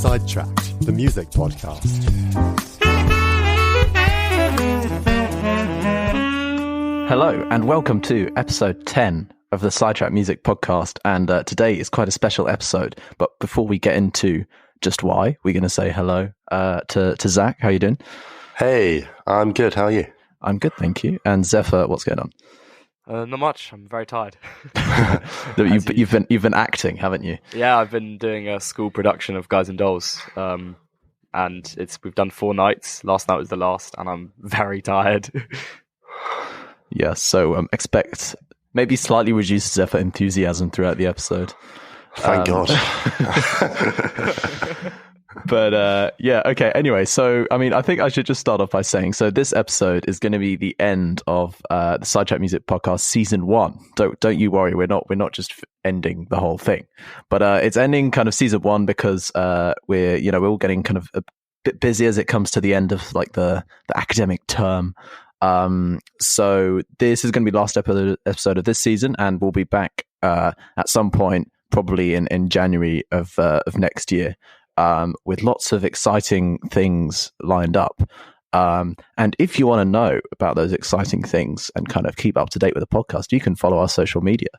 Sidetracked, the music podcast. Hello, and welcome to episode 10 of the Sidetracked Music podcast. And today is quite a special episode. But before we get into just why, we're going to say hello to Zach. How are you doing? Hey, I'm good. How are you? I'm good, thank you. And Zephyr, what's going on? Not much. I'm very tired. You've been acting, haven't you? Yeah, I've been doing a school production of Guys and Dolls, and we've done 4 nights. Last night was the last, and I'm very tired. Yeah, so expect maybe slightly reduced Zephyr enthusiasm throughout the episode. Thank God. But yeah, okay. Anyway, so I think I should just start off by saying, so this episode is going to be the end of the Sidetracked Music Podcast season 1. Don't you worry, we're not just ending the whole thing, but it's ending kind of season 1 because we're all getting kind of a bit busy as it comes to the end of like the academic term. So this is going to be the last episode of this season, and we'll be back at some point, probably in January of next year. With lots of exciting things lined up. And if you want to know about those exciting things and kind of keep up to date with the podcast, you can follow our social media.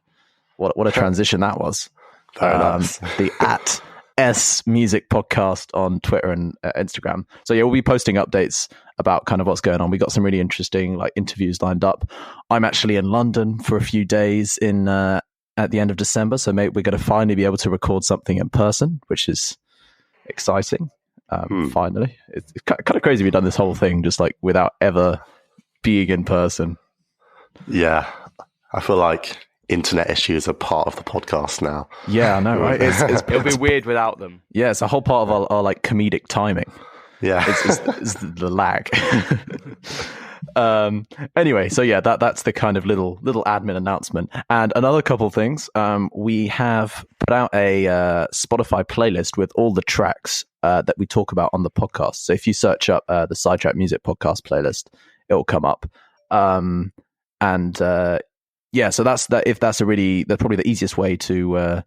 What a transition that was. The @S Music Podcast on Twitter and Instagram. So yeah, we'll be posting updates about kind of what's going on. We got some really interesting like interviews lined up. I'm actually in London for a few days at the end of December, so we're going to finally be able to record something in person, which is exciting. Finally, it's kind of crazy we've done this whole thing just like without ever being in person. Yeah, I feel like internet issues are part of the podcast now. Yeah, I know, right? It'll be weird without them. Yeah, it's a whole part of our like comedic timing. Yeah, it's the lag. Anyway, so yeah, that's the kind of little admin announcement. And another couple of things, we have put out a Spotify playlist with all the tracks that we talk about on the podcast. So if you search up the Sidetracked Music Podcast playlist, it will come up. Yeah, so that's probably the easiest way to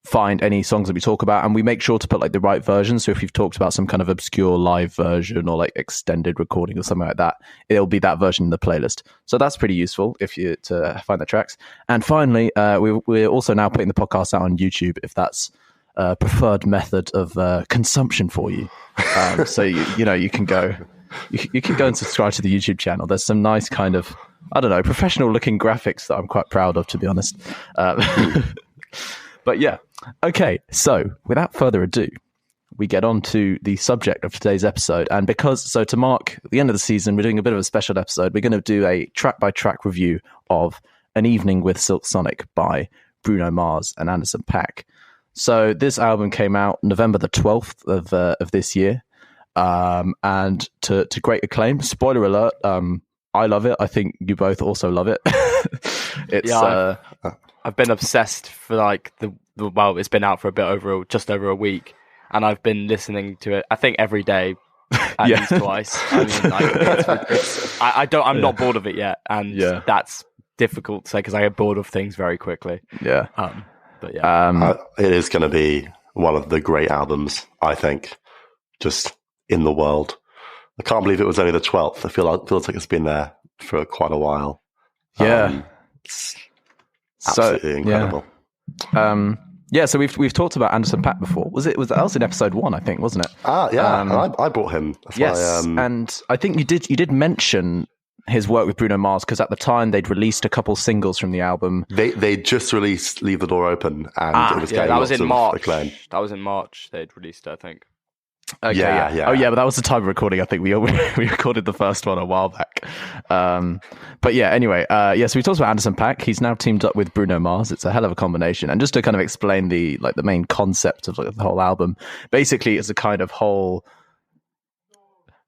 find any songs that we talk about, and we make sure to put like the right version. So if you've talked about some kind of obscure live version or like extended recording or something like that, it'll be that version in the playlist. So that's pretty useful if you to find the tracks. And finally, we're also now putting the podcast out on YouTube if that's a preferred method of consumption for you. So you can go and subscribe to the YouTube channel. There's some nice kind of, I don't know, professional looking graphics that I'm quite proud of, to be honest. But yeah, okay, so without further ado, we get on to the subject of today's episode. And to mark the end of the season, we're doing a bit of a special episode. We're going to do a track-by-track review of An Evening with Silk Sonic by Bruno Mars and Anderson .Paak. So this album came out November the 12th of this year, and to great acclaim. Spoiler alert, I love it. I think you both also love it. I've been obsessed for like it's been out for just over a week, and I've been listening to it, I think, every day at least twice. I mean, like, I'm not bored of it yet, and that's difficult to say because I get bored of things very quickly. Yeah. But yeah. It is going to be one of the great albums, I think, just in the world. I can't believe it was only the 12th. It feels like it's been there for quite a while. Yeah. It's absolutely incredible. Yeah, so we've talked about Anderson .Paak before. That was in episode 1, I think, wasn't it? Yeah. I brought him. That's yes, why, and I think you did mention his work with Bruno Mars because at the time they'd released a couple singles from the album. They just released "Leave the Door Open," and it was getting lots of acclaim. That was in March. They'd released it, I think. Okay, yeah. Oh, yeah, but that was the time of recording. I think we recorded the first one a while back. But yeah, anyway, so we talked about Anderson .Paak. He's now teamed up with Bruno Mars. It's a hell of a combination. And just to kind of explain the main concept of like the whole album, basically it's a kind of whole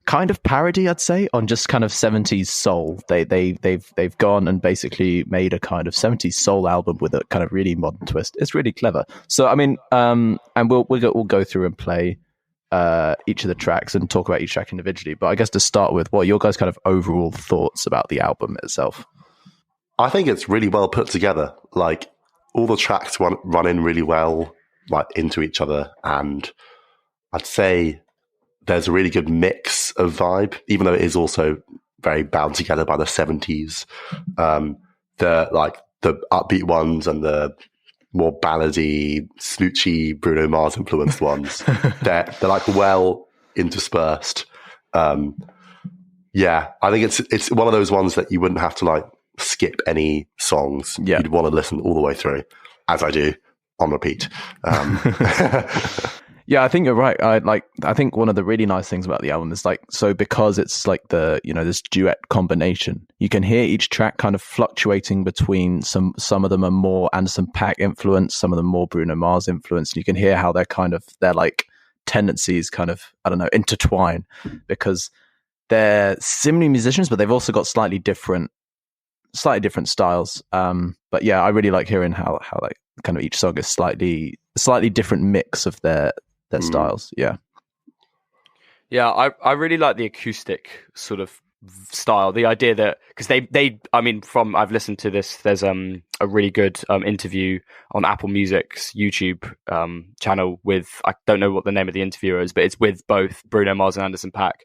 kind of parody, I'd say, on just kind of 70s soul. They've gone and basically made a kind of 70s soul album with a kind of really modern twist. It's really clever. So I mean, and we'll go through and play each of the tracks and talk about each track individually. But I guess to start with, what are your guys' kind of overall thoughts about the album itself? I think it's really well put together. Like, all the tracks run in really well, like, into each other, and I'd say there's a really good mix of vibe, even though it is also very bound together by the 70s. The upbeat ones and the more ballady, smoochy Bruno Mars influenced ones. they're like well interspersed. Yeah, I think it's one of those ones that you wouldn't have to like skip any songs. Yeah. You'd want to listen all the way through, as I do on repeat. Yeah, I think you're right. I think one of the really nice things about the album is like, so because it's like the, you know, this duet combination, you can hear each track kind of fluctuating between some of them are more Anderson .Paak influence, some of them more Bruno Mars influence. And you can hear how their like tendencies kind of, I don't know, intertwine, because they're similar musicians, but they've also got slightly different styles. But yeah, I really like hearing how like kind of each song is slightly different mix of their styles. Yeah I really like the acoustic sort of style, the idea that, because they I mean, from I've listened to this, there's a really good interview on Apple Music's YouTube channel with, I don't know what the name of the interviewer is, but it's with both Bruno Mars and Anderson .Paak,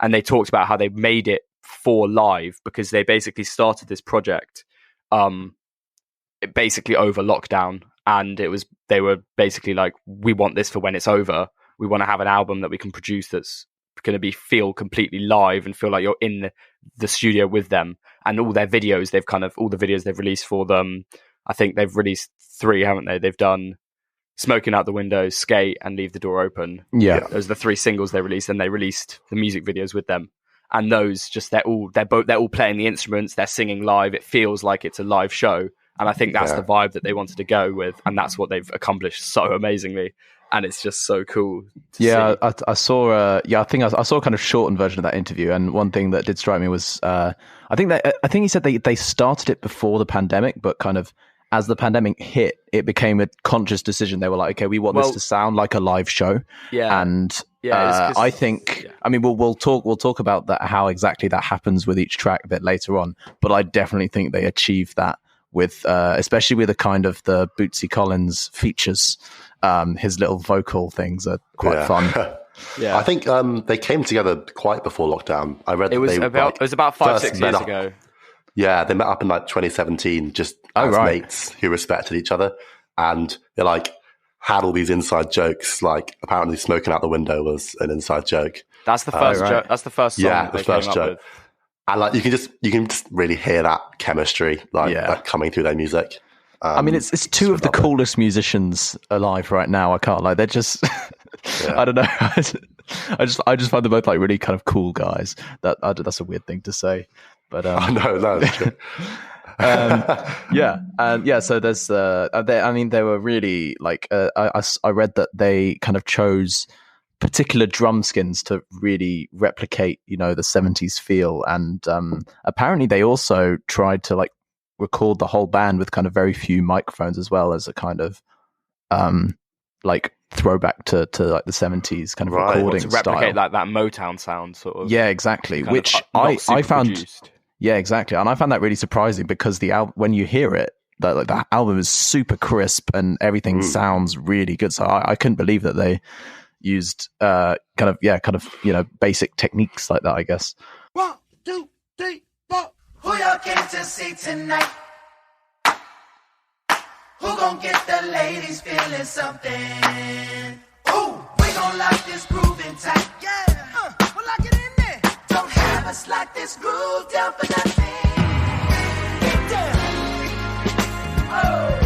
and they talked about how they made it for live, because they basically started this project basically over lockdown, and they were basically like, we want this for when it's over. We want to have an album that we can produce that's going to feel completely live and feel like you're in the studio with them. And all their videos, all the videos they've released for them, I think they've released 3, haven't they? They've done Smoking Out the Window, Skate, and Leave the Door Open. Yeah. Those are the 3 singles they released, and they released the music videos with them. And those just, they're all playing the instruments, they're singing live. It feels like it's a live show. And I think that's the vibe that they wanted to go with, and that's what they've accomplished so amazingly. And it's just so cool to see. I saw I think I saw a kind of shortened version of that interview, and one thing that did strike me was I think he said they started it before the pandemic, but kind of as the pandemic hit, it became a conscious decision. They were like, okay, we want this to sound like a live show. Yeah. And I think, I mean, we'll talk about that, how exactly that happens with each track a bit later on, but I definitely think they achieved that with especially with the kind of the Bootsy Collins features. His little vocal things are quite fun. I think they came together quite before lockdown. I read it was about 5-6 years ago. Yeah, they met up in like 2017, just as mates who respected each other, and they like had all these inside jokes. Like apparently, Smoking Out the Window was an inside joke. That's the first joke. That's the first song. Yeah, the first joke. And like you can just really hear that chemistry like coming through their music. I mean, it's two of the coolest musicians alive right now. I can't lie. They're just, I don't know. I just find them both like really kind of cool guys. That's a weird thing to say, but no, that's true. So there's they were really like I read that they kind of chose particular drum skins to really replicate, you know, the 70s feel, and apparently they also tried to like record the whole band with kind of very few microphones, as well as a kind of like throwback to like the 70s kind of recording to replicate style. like that Motown sound sort of. Yeah, exactly. Which I found produced. Yeah, exactly. And I found that really surprising, because when you hear it, the album is super crisp and everything sounds really good. So I couldn't believe that they used kind of you know, basic techniques like that, I guess. 1, 2, 3, 4. Who y'all came to see tonight? Who gon' get the ladies feeling something? Ooh, we gon' lock this groove in tight. Yeah, we'll lock it in there. Don't have us lock this groove down for nothing. Get down. Oh.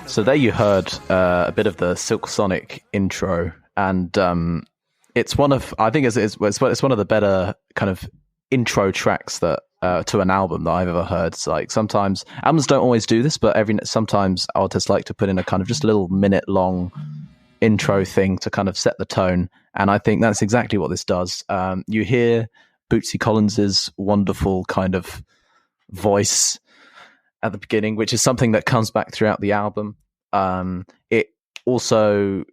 So there you heard a bit of the Silk Sonic intro, and it's one of it's one of the better kind of intro tracks that to an album that I've ever heard. It's like sometimes albums don't always do this, but sometimes artists like to put in a kind of just a little minute long intro thing to kind of set the tone, and I think that's exactly what this does. You hear Bootsy Collins's wonderful kind of voice at the beginning, which is something that comes back throughout the album. It also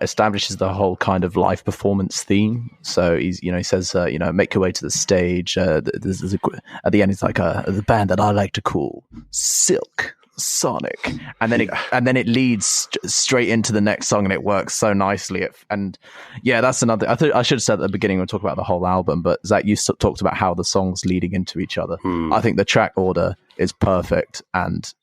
establishes the whole kind of live performance theme. So he says, make your way to the stage. At the end, it's like the band that I like to call Silk Sonic, and then it leads straight into the next song, and it works so nicely. That's another. I should have said at the beginning when we talk about the whole album, but Zach, you talked about how the songs leading into each other. I think the track order is perfect, and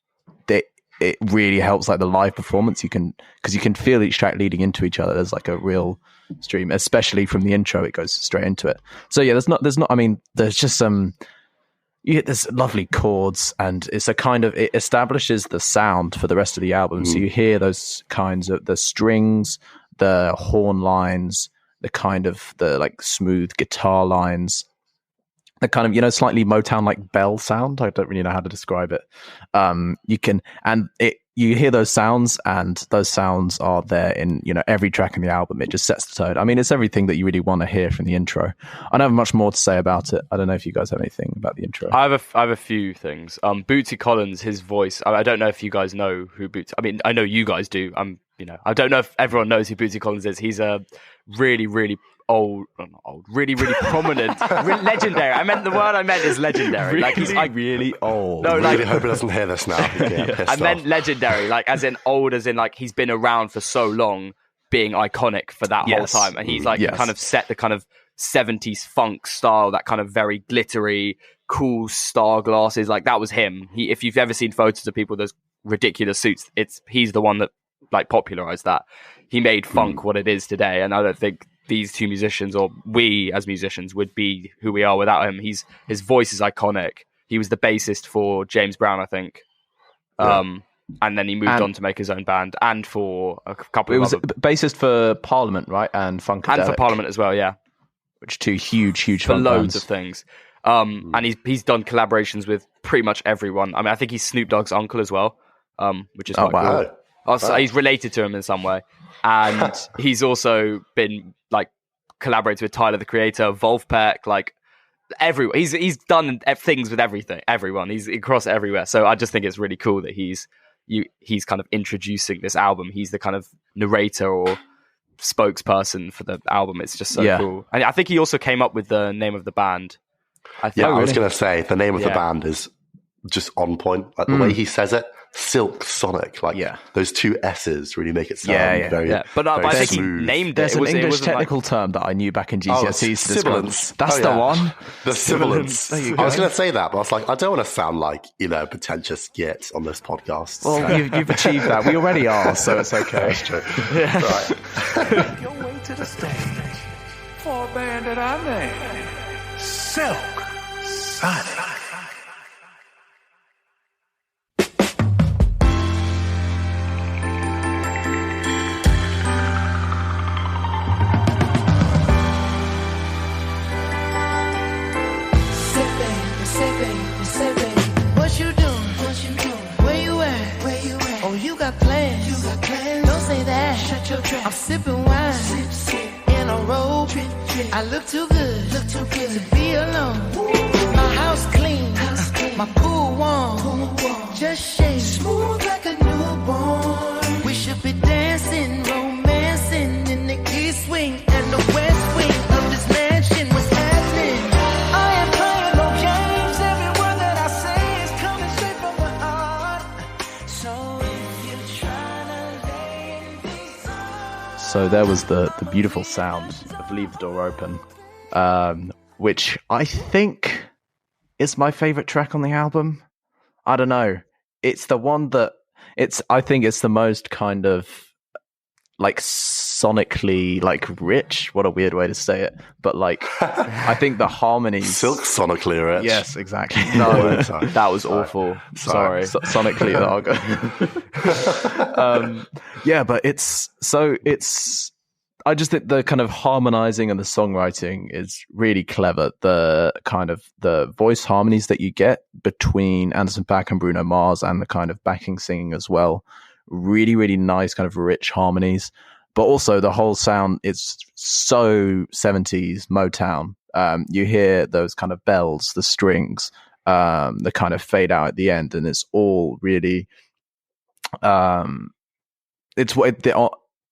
it really helps like the live performance. Because you can feel each track leading into each other. There's like a real stream, especially from the intro. It goes straight into it. So yeah, there's just some. There's lovely chords, and it establishes the sound for the rest of the album. So you hear those kinds of the strings, the horn lines, the kind of the like smooth guitar lines, the kind of slightly Motown like bell sound. I don't really know how to describe it. You hear those sounds, and those sounds are there in every track in the album. It just sets the tone. I mean, it's everything that you really want to hear from the intro. I don't have much more to say about it. I don't know if you guys have anything about the intro. I have a few things. Bootsy Collins, his voice. I don't know if you guys know who Bootsy. I mean, I know you guys do. I don't know if everyone knows who Bootsy Collins is. He's a really, really really, really prominent, legendary. The word I meant is legendary. Like he's like really old. No, I really hope he doesn't hear this now. I meant legendary, like as in old, as in like he's been around for so long, being iconic for that whole time, and he's like kind of set the kind of 70s funk style, that kind of very glittery, cool star glasses. Like that was him. If you've ever seen photos of people with those ridiculous suits, he's the one that like popularized that. He made funk what it is today, and I don't think these two musicians, or we as musicians, would be who we are without him. His voice is iconic. He was the bassist for James Brown, I think. And then he moved on to make his own band, and for a couple of other... bassist for Parliament, right? And Funkadelic. And for Parliament as well, yeah. Which two huge for funk loads bands. of things. And he's done collaborations with pretty much everyone. I mean, I think he's Snoop Dogg's uncle as well, which is quite cool. So he's related to him in some way. And he's also been like collaborated with Tyler the Creator, Wolfpack, like everyone. He's done things with everyone. He's across everywhere. So I just think it's really cool that he's kind of introducing this album. He's the kind of narrator or spokesperson for the album. It's just so cool. And I think he also came up with the name of the band. I was going to say the name of the band is just on point. Like the way he says it. Silk Sonic, like those two S's really make it sound very. But I think he named it. There's an English technical term that I knew back in GCSEs. Sibilance. That's the one. The sibilance. I was going to say that, but I was like, I don't want to sound like pretentious git on this podcast. Well, you've achieved that. We already are, so it's okay. That's true. Right. Make your way to the stage for a band that I named Silk Sonic. What you doing? Where you at? Oh, you got plans. Don't say that. Shut your trap. I'm sipping wine in a robe. I look too good to be alone. My house clean, my pool warm. Just shake smooth like a newborn. We should be dancing, romancing in the east wing and the west wing of this mansion. What's happening? I am playing no games. Every word that I say is coming straight from the heart. So if you're trying to lay in these arms. So there was the beautiful sound of Leave the Door Open, which I think is my favorite track on the album. I don't know. It's the one that I think it's the most kind of like sonically like rich. What a weird way to say it. But like, I think the harmonies. Silk sonically rich. Yes, exactly. No, that was awful. Sorry. Sonically lager. But I just think the kind of harmonizing and the songwriting is really clever. The kind of the voice harmonies that you get between Anderson .Paak and Bruno Mars, and the kind of backing singing as well. Really, really nice kind of rich harmonies. But also the whole sound is so 70s Motown. You hear those kind of bells, the strings, the kind of fade out at the end, and it's all really it's what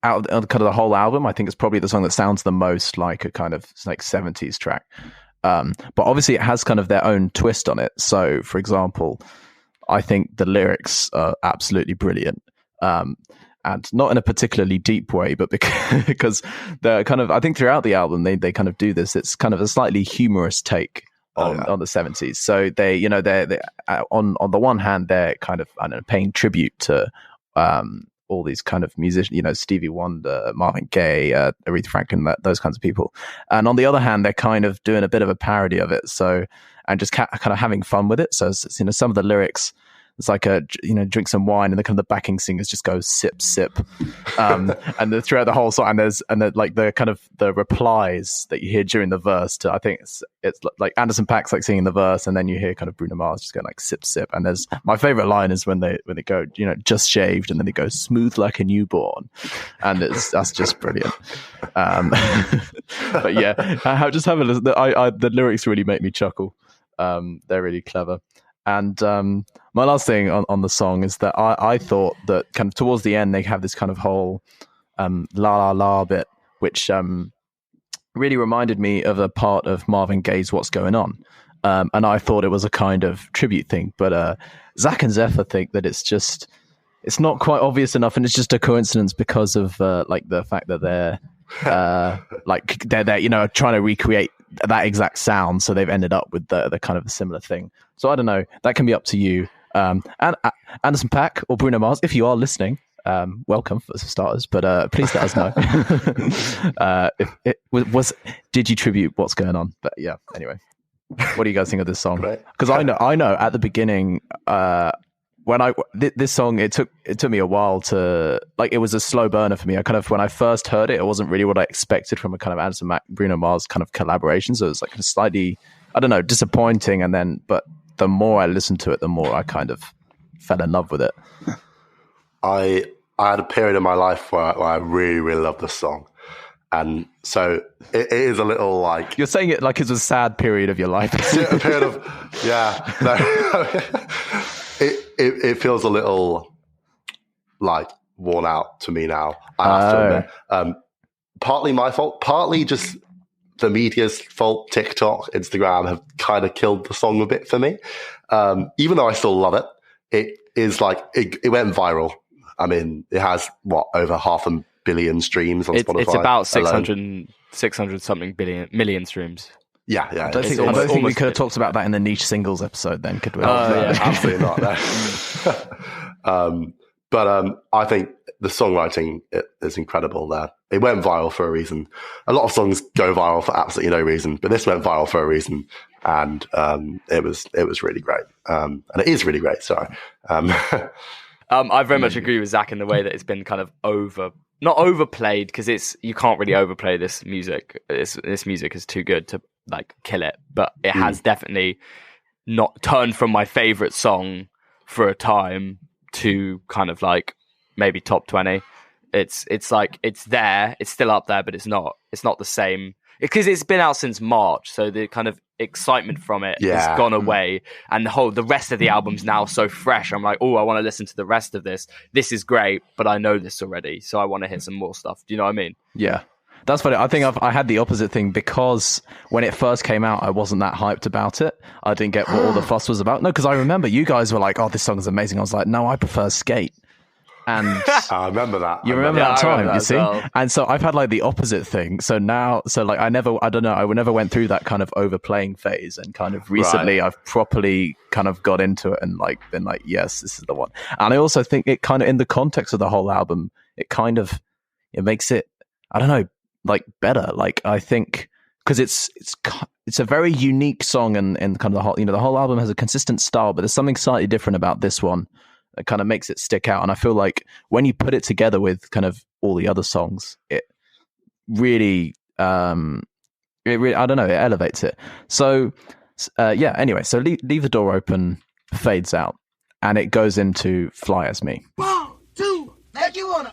out of kind of the whole album, I think it's probably the song that sounds the most like a kind of like 70s track. But obviously it has kind of their own twist on it. So, for example, I think the lyrics are absolutely brilliant. And not in a particularly deep way, but because they're kind of, I think throughout the album, they kind of do this. It's kind of a slightly humorous take on the 70s. So they, you know, they're on the one hand, they're kind of, I don't know, paying tribute to all these kind of musicians, you know, Stevie Wonder, Marvin Gaye, Aretha Franklin, those kinds of people. And on the other hand, they're kind of doing a bit of a parody of it. So, and just kind of having fun with it. So, you know, some of the lyrics, it's like drink some wine, and the kind of the backing singers just go sip, sip, and throughout the whole song, and like the kind of the replies that you hear during the verse. I think it's like Anderson .Paak's like singing the verse, and then you hear kind of Bruno Mars just going like sip, sip. And there's my favorite line is when they go, you know, just shaved, and then they go smooth like a newborn, and that's just brilliant. But yeah, just have a listen. The lyrics really make me chuckle. They're really clever. And my last thing on the song is that I thought that kind of towards the end they have this kind of whole la la la bit, which really reminded me of a part of Marvin Gaye's What's Going On. And I thought it was a kind of tribute thing. But Zach and Zephyr think that it's not quite obvious enough, and it's just a coincidence because of like the fact that they're you know, trying to recreate that exact sound, so they've ended up with the kind of a similar thing. So I don't know, that can be up to you. And Anderson .Paak or Bruno Mars, if you are listening, welcome for starters, but please let us know. Did you tribute What's Going On? But yeah, anyway, what do you guys think of this song? Because I know at the beginning, when this song, it took me a while to, like, it was a slow burner for me. I kind of, when I first heard it, it wasn't really what I expected from a kind of Anderson .Paak, Bruno Mars kind of collaboration. So it was like a slightly, I don't know, disappointing. And then, but the more I listened to it, the more I kind of fell in love with it. I had a period in my life where I really, really loved this song. And so it is a little like... You're saying it like it's a sad period of your life. A period of, yeah. No. It feels a little like worn out to me now, I have to admit. Partly my fault, partly just the media's fault. TikTok, Instagram have kind of killed the song a bit for me. Even though I still love it, it is like, it went viral. I mean, it has, over 500 million streams on Spotify. It's about 600 something million streams. Yeah. I don't think we could have talked about that in the niche singles episode then, could we? Yeah, absolutely not. But I think the songwriting is incredible there. It went viral for a reason. A lot of songs go viral for absolutely no reason, but this went viral for a reason, and it was really great. And it is really great, sorry. I very much agree with Zach in the way that it's been kind of not overplayed, because you can't really overplay this music. This music is too good to like kill it, but it has definitely not turned from my favorite song for a time to kind of like maybe top 20. It's like it's there, it's still up there, but it's not the same, because it's been out since March, so the kind of excitement from it has gone away, and the rest of the album's now so fresh. I'm like, oh, I want to listen to the rest of this. This is great, but I know this already, so I want to hear some more stuff. Do you know what I mean? Yeah. That's funny. I think I had the opposite thing, because when it first came out, I wasn't that hyped about it. I didn't get what all the fuss was about. No, because I remember you guys were like, oh, this song is amazing. I was like, no, I prefer Skate. And I remember that. You remember that time, you see? Well. And so I've had like the opposite thing. So now, I never went through that kind of overplaying phase, and kind of recently I've properly kind of got into it and like been like, yes, this is the one. And I also think it kind of, in the context of the whole album, it makes it, I don't know, like better. Like, I think, because it's a very unique song, and kind of the whole album has a consistent style, but there's something slightly different about this one that kind of makes it stick out. And I feel like when you put it together with kind of all the other songs, it really, I don't know, it elevates it. So anyway, so leave the door open fades out, and it goes into Fly As Me. 1, 2, like you wanna.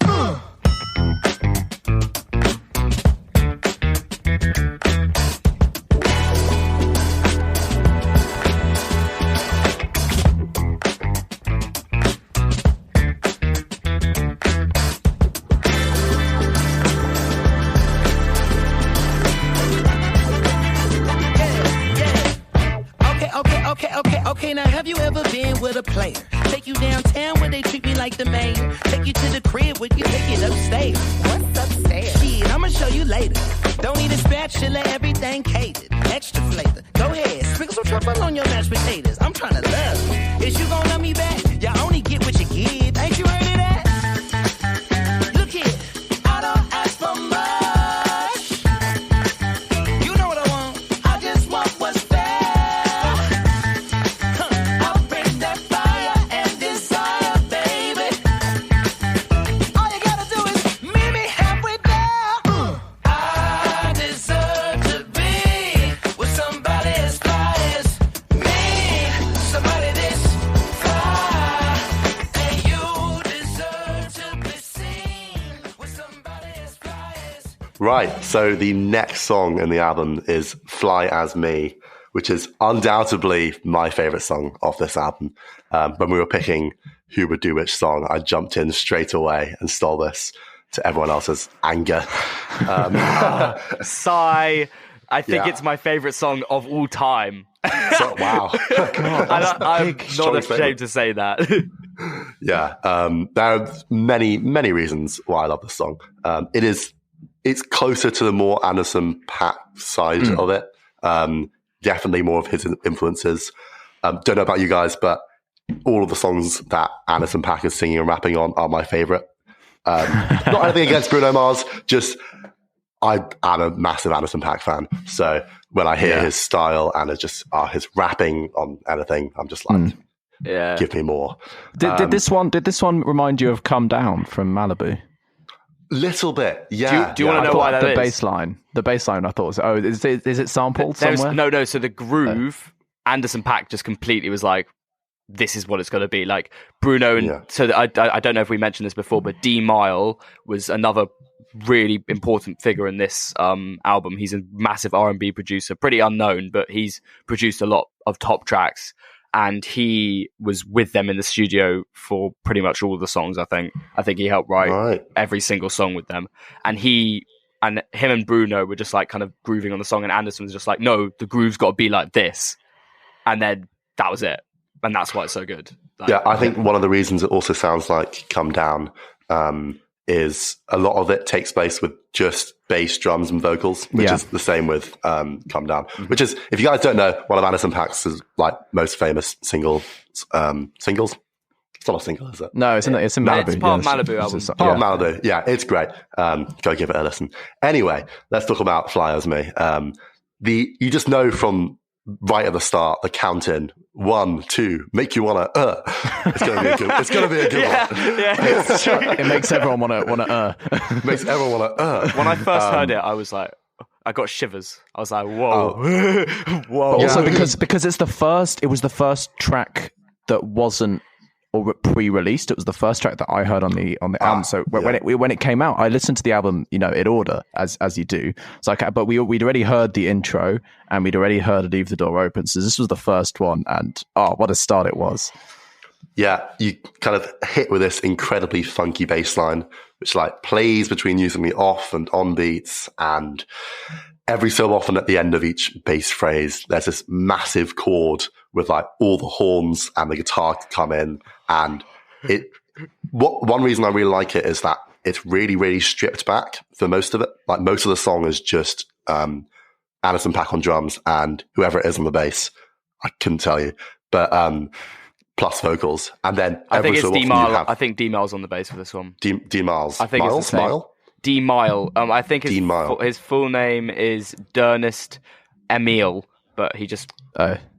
Yeah, okay, now have you ever been with a player? Take you downtown where they treat me like the mayor. Take you to the crib where you take it upstairs. What's upstairs? Shit, I'ma show you later. Don't need a spatula, everything catered. Extra flavor. Go ahead, sprinkle some truffle on your mashed potatoes. I'm trying to love. Is you gonna love me back? You only get what you give. Ain't you heard of that? Look here, I don't ask for much. You know what I want. I just want what's fair. I'll bring that fire and desire, baby. All you gotta do is meet me halfway there. I deserve to be with somebody as fly as me. Somebody this fly. And you deserve to be seen with somebody as fly as Right, so the next song in the album is Fly As Me, which is undoubtedly my favourite song of this album. When we were picking who would do which song, I jumped in straight away and stole this to everyone else's anger. Sigh. I think Yeah. it's my favourite song of all time. So, wow. I'm strong not statement. ashamed to say that. Yeah, there are many, many reasons why I love this song. It's closer to the more Anderson Paak side of it. Definitely more of his influences. Don't know about you guys, but all of the songs that Anderson Paak is singing and rapping on are my favorite. Not anything against Bruno Mars, just I'm a massive Anderson Paak fan. So when I hear his style and it's just his rapping on anything, I'm just like, Yeah. give me more. Did this one remind you of "Come Down" from Malibu? Little bit, yeah. Do you wanna I know thought- why that the is? baseline. The baseline I thought was is it sampled There's- somewhere? No. So the groove, Anderson Paak just completely was like, this is what it's going to be. Like Bruno and Yeah. so I don't know if we mentioned this before, but D Mile was another really important figure in this album. He's a massive R&B producer, pretty unknown, but he's produced a lot of top tracks. And he was with them in the studio for pretty much all of the songs. I think he helped write Right. every single song with them. And him and Bruno were just like kind of grooving on the song, and Anderson was just like, no, the groove's got to be like this. And then that was it. And that's why it's so good. Like, Yeah, I think one of the reasons it also sounds like Come Down is a lot of it takes place with just bass, drums, and vocals, which Yeah. is the same with Come Down, which is, if you guys don't know, one of Anderson Paak's like most famous singles. It's not a single, is it? No, it's in Malibu. it's part of yeah, Malibu album. it's- Part yeah. of Malibu. Yeah, it's great. Go give it a listen. Anyway, let's talk about Fly As Me. You just know from right at the start, the count in 1, 2, make you wanna It's gonna be a good. It's gonna be a good one. yeah, it's true. It makes everyone wanna Makes everyone wanna When I first heard it, I was like, I got shivers. I was like, whoa, whoa. But also because it's it was the first track that wasn't or pre-released. It was the first track that I heard on the album. So when it came out, I listened to the album, in order as you do. So but we'd already heard the intro and we'd already heard "Leave the Door Open." So this was the first one, and what a start it was! Yeah, you kind of hit with this incredibly funky bass line, which like plays between using the off and on beats, and every so often at the end of each bass phrase, there's this massive chord with like all the horns and the guitar come in. And one reason I really like it is that it's really, really stripped back for most of it. Like most of the song is just Anderson Paak on drums and whoever it is on the bass. I couldn't tell you, but plus vocals. And then I think every it's so D often you Mile. have I think D Mile's on the bass for this one. D Miles. I think it's the Miles? same. Mile? D Mile. I think D Mile. his full name is Dernest Emil, but he just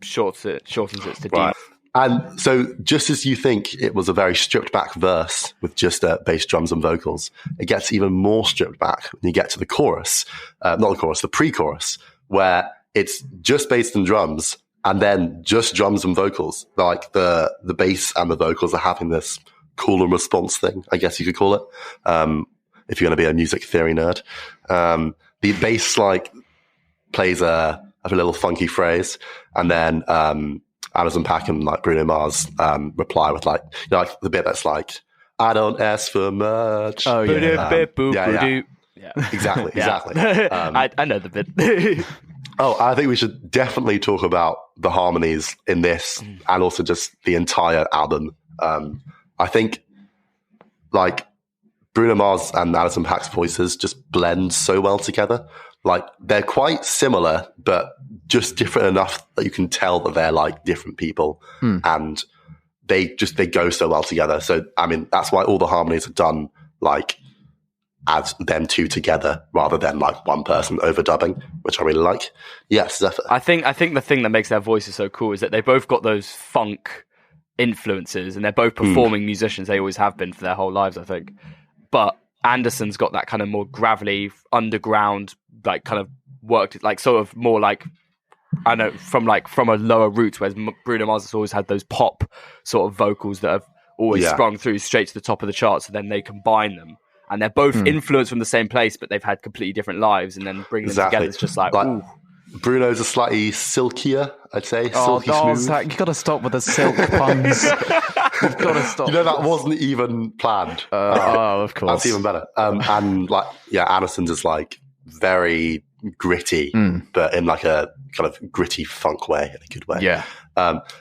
shortens it to D. Right. And so just as you think it was a very stripped back verse with just bass, drums and vocals, it gets even more stripped back when you get to the chorus, not the chorus, the pre-chorus, where it's just bass and drums and then just drums and vocals. Like the bass and the vocals are having this call and response thing, I guess you could call it, if you're going to be a music theory nerd. The bass plays a little funky phrase, and then Anderson Paak and like Bruno Mars reply with like the bit that's like, I don't ask for much. Oh yeah. Yeah. Exactly. I know the bit. Oh, I think we should definitely talk about the harmonies in this and also just the entire album. I think like Bruno Mars and Alison Paak's voices just blend so well together. Like they're quite similar, but just different enough that you can tell that they're like different people and they go so well together. So, I mean, that's why all the harmonies are done like as them two together rather than like one person overdubbing, which I really like. Yes, definitely. I think the thing that makes their voices so cool is that they both got those funk influences and they're both performing musicians. They always have been for their whole lives, I think. But Anderson's got that kind of more gravelly, underground, like kind of worked, like sort of more like, I know, from a lower roots, whereas Bruno Mars has always had those pop sort of vocals that have always sprung through straight to the top of the charts, and then they combine them. And they're both influenced from the same place, but they've had completely different lives, and then bringing them together is just like ooh. Bruno's a slightly silkier, I'd say. Silky smooth. Zach, you got to stop with the silk puns. You've got to stop. You know, that wasn't even planned. Of course. That's even better. And like, yeah, Anderson's is like very gritty, but in like a kind of gritty funk way, in a good way. Yeah.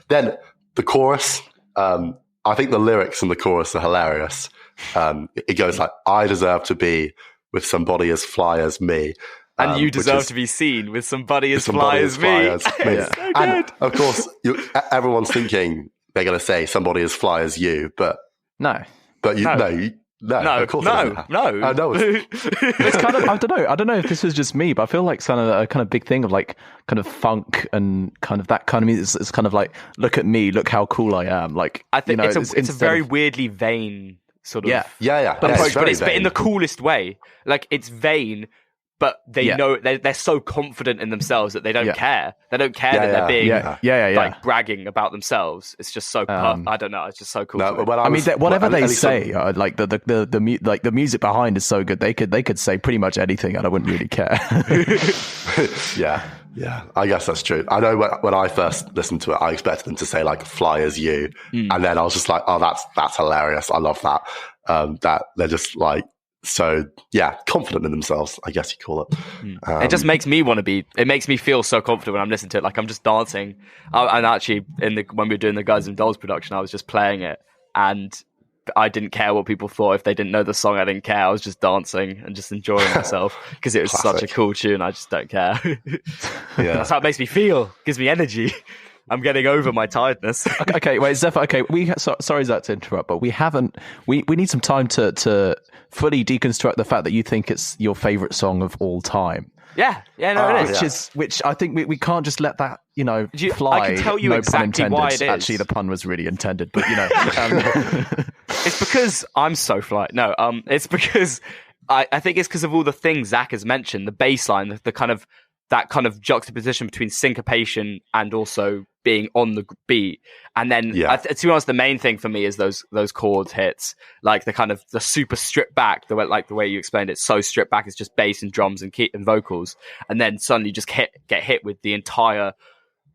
Then the chorus, I think the lyrics in the chorus are hilarious. It goes like, I deserve to be with somebody as fly as me. And you deserve to be seen with somebody as fly as me. So and of course, everyone's thinking they're going to say somebody as fly as you, but no. Of course no. No. It's kind of, I don't know if this is just me, but I feel like it's kind of a kind of big thing of like kind of funk and kind of that kind of music. It's kind of like, look at me, look how cool I am. Like, I think it's a very weirdly vain sort of approach, but in the coolest way. Like, it's vain, but they know they're so confident in themselves that they don't care. They don't care that they're being like bragging about themselves. It's just so I don't know. It's just so cool. No, whatever they say, like the music behind is so good. They could say pretty much anything, and I wouldn't really care. Yeah, I guess that's true. I know when I first listened to it, I expected them to say like "fly as you," and then I was just like, "Oh, that's hilarious! I love that." That they're just like so confident in themselves, I guess you call it. It just makes me want to be. It makes me feel so confident when I'm listening to it. Like I'm just dancing. And actually, when we were doing the Guys and Dolls production, I was just playing it, and I didn't care what people thought. If they didn't know the song, I didn't care. I was just dancing and just enjoying myself because it was such a cool tune. I just don't care. That's how it makes me feel. Gives me energy. I'm getting over my tiredness. Okay, wait, Zephyr. Okay, sorry, Zach, to interrupt, but we need some time to fully deconstruct the fact that you think it's your favorite song of all time. It is. Which I think we can't just let that fly. I can tell you exactly why it is. Actually, the pun was really intended, but it's because I'm so fly. No, it's because I think it's because of all the things Zach has mentioned. The bass line, the kind of that kind of juxtaposition between syncopation and also being on the beat. And then, to be honest, the main thing for me is those chord hits, like the kind of the super stripped back, the way you explained it, so stripped back, it's just bass and drums and vocals. And then suddenly just get hit with the entire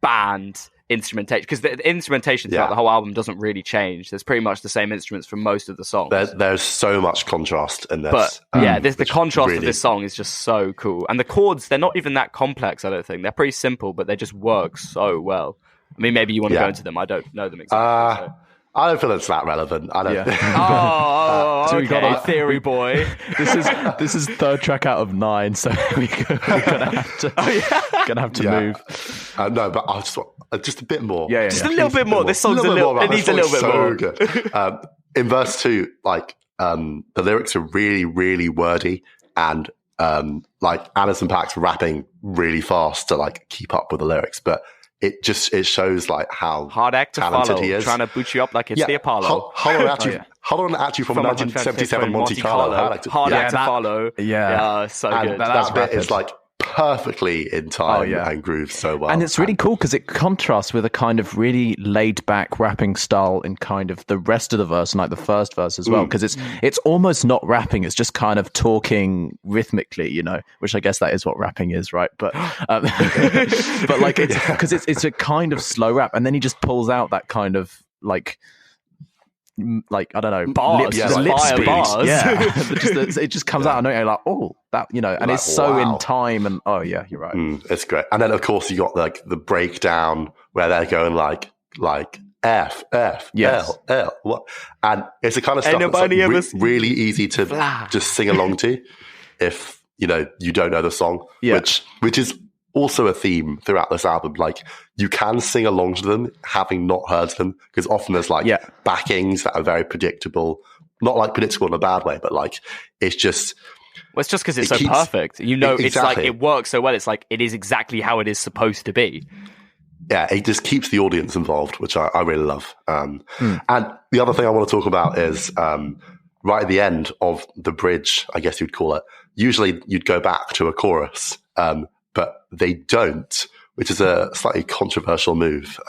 band instrumentation, because the instrumentation throughout the whole album doesn't really change. There's pretty much the same instruments for most of the songs. There's so much contrast in this. But the contrast of this song is just so cool. And the chords, they're not even that complex, I don't think. They're pretty simple, but they just work so well. I mean, maybe you want to go into them. I don't know them exactly. I don't feel it's that relevant. I don't. So we got our theory boy. This is third track out of 9, so we're gonna have to move. No, but I just a bit more. Just a little bit more. This song's it needs a little bit more. Good. In verse 2, like the lyrics are really, really wordy, and like Alison Paak's rapping really fast to like keep up with the lyrics, but it shows like how hard act to talented follow, he is. trying to boot you up like it's the Apollo. Holler at you from 1977 Monte Carlo. Hard act to follow. So and good. That bit is like perfectly in time and grooves so well. And it's really cool because it contrasts with a kind of really laid back rapping style in kind of the rest of the verse and like the first verse as well, because it's almost not rapping, it's just kind of talking rhythmically, which I guess that is what rapping is, right? But but like it's because it's a kind of slow rap, and then he just pulls out that kind of like like, I don't know, Bars, lip, just lip fire speed. bars. Yeah, it just comes out, and you're like, oh, that, you know, and Like, it's so wow. in time, and oh yeah, you're right. It's great. And then of course you got like the breakdown where they're going like F, Yes. L, what? And it's the kind of stuff Ain't that's like, nobody ever really easy to Fly. just sing along to if, you know, you don't know the song, Yeah. which is also a theme throughout this album. Like, you can sing along to them having not heard them, because often there's like backings that are very predictable, not like predictable in a bad way, but like it's just... Well, it's just because it's It so keeps- perfect. You know, it's like Exactly. it works so well. It's like it is exactly how it is supposed to be. Yeah, it just keeps the audience involved, which I really love. And the other thing I want to talk about is right at the end of the bridge, I guess you'd call it, usually you'd go back to a chorus, but they don't, which is a slightly controversial move.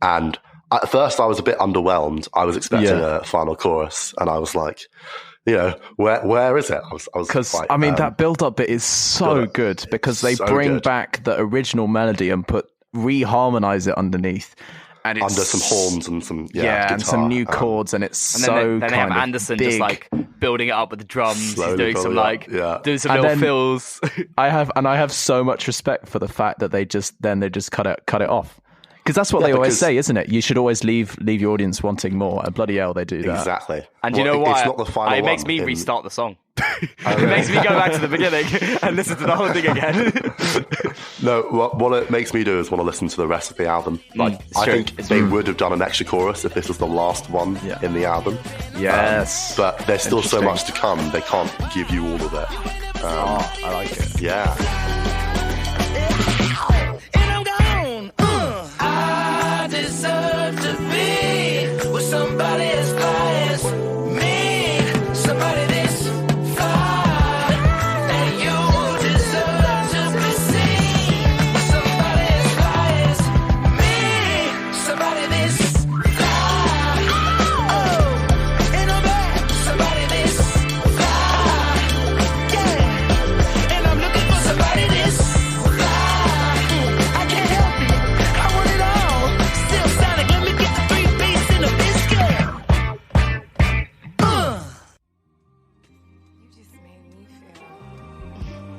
And at first I was a bit underwhelmed. I was expecting a final chorus, and I was like, you know, where is it? I was Because quite, I mean, that build-up bit is so good, because they so bring good. back the original melody and reharmonize it underneath, and it's, under some horns and some and guitar, some new chords, and it's And so then they have kind of Anderson big. just like building it up with the drums. He's Slowly doing some building up, doing some And little then- fills. I have so much respect for the fact that they just cut it off, because that's what Yeah, they always because- say, isn't it? You should always leave your audience wanting more, and bloody hell, they do that. Exactly. And you Well, know what? It's not the final It makes one me in- restart the song. It makes me go back to the beginning and listen to the whole thing again. No, what it makes me do is want to listen to the rest of the album. Like, I true. think they would have done an extra chorus if this was the last one in the album. Yes, But there's still so Interesting. much to come. They can't give you all of it. I like it. Yeah. And I'm gone. I deserve to be with somebody as fly as me. Somebody this fly. And you deserve to be seen with somebody as fly as me. Somebody this fly. Oh, and I'm back. Somebody this fly. Yeah. And I'm looking for somebody this fly. I can't help it. I want it all. Still Sonic, let me get the 3-piece in a biscuit. You just made me feel.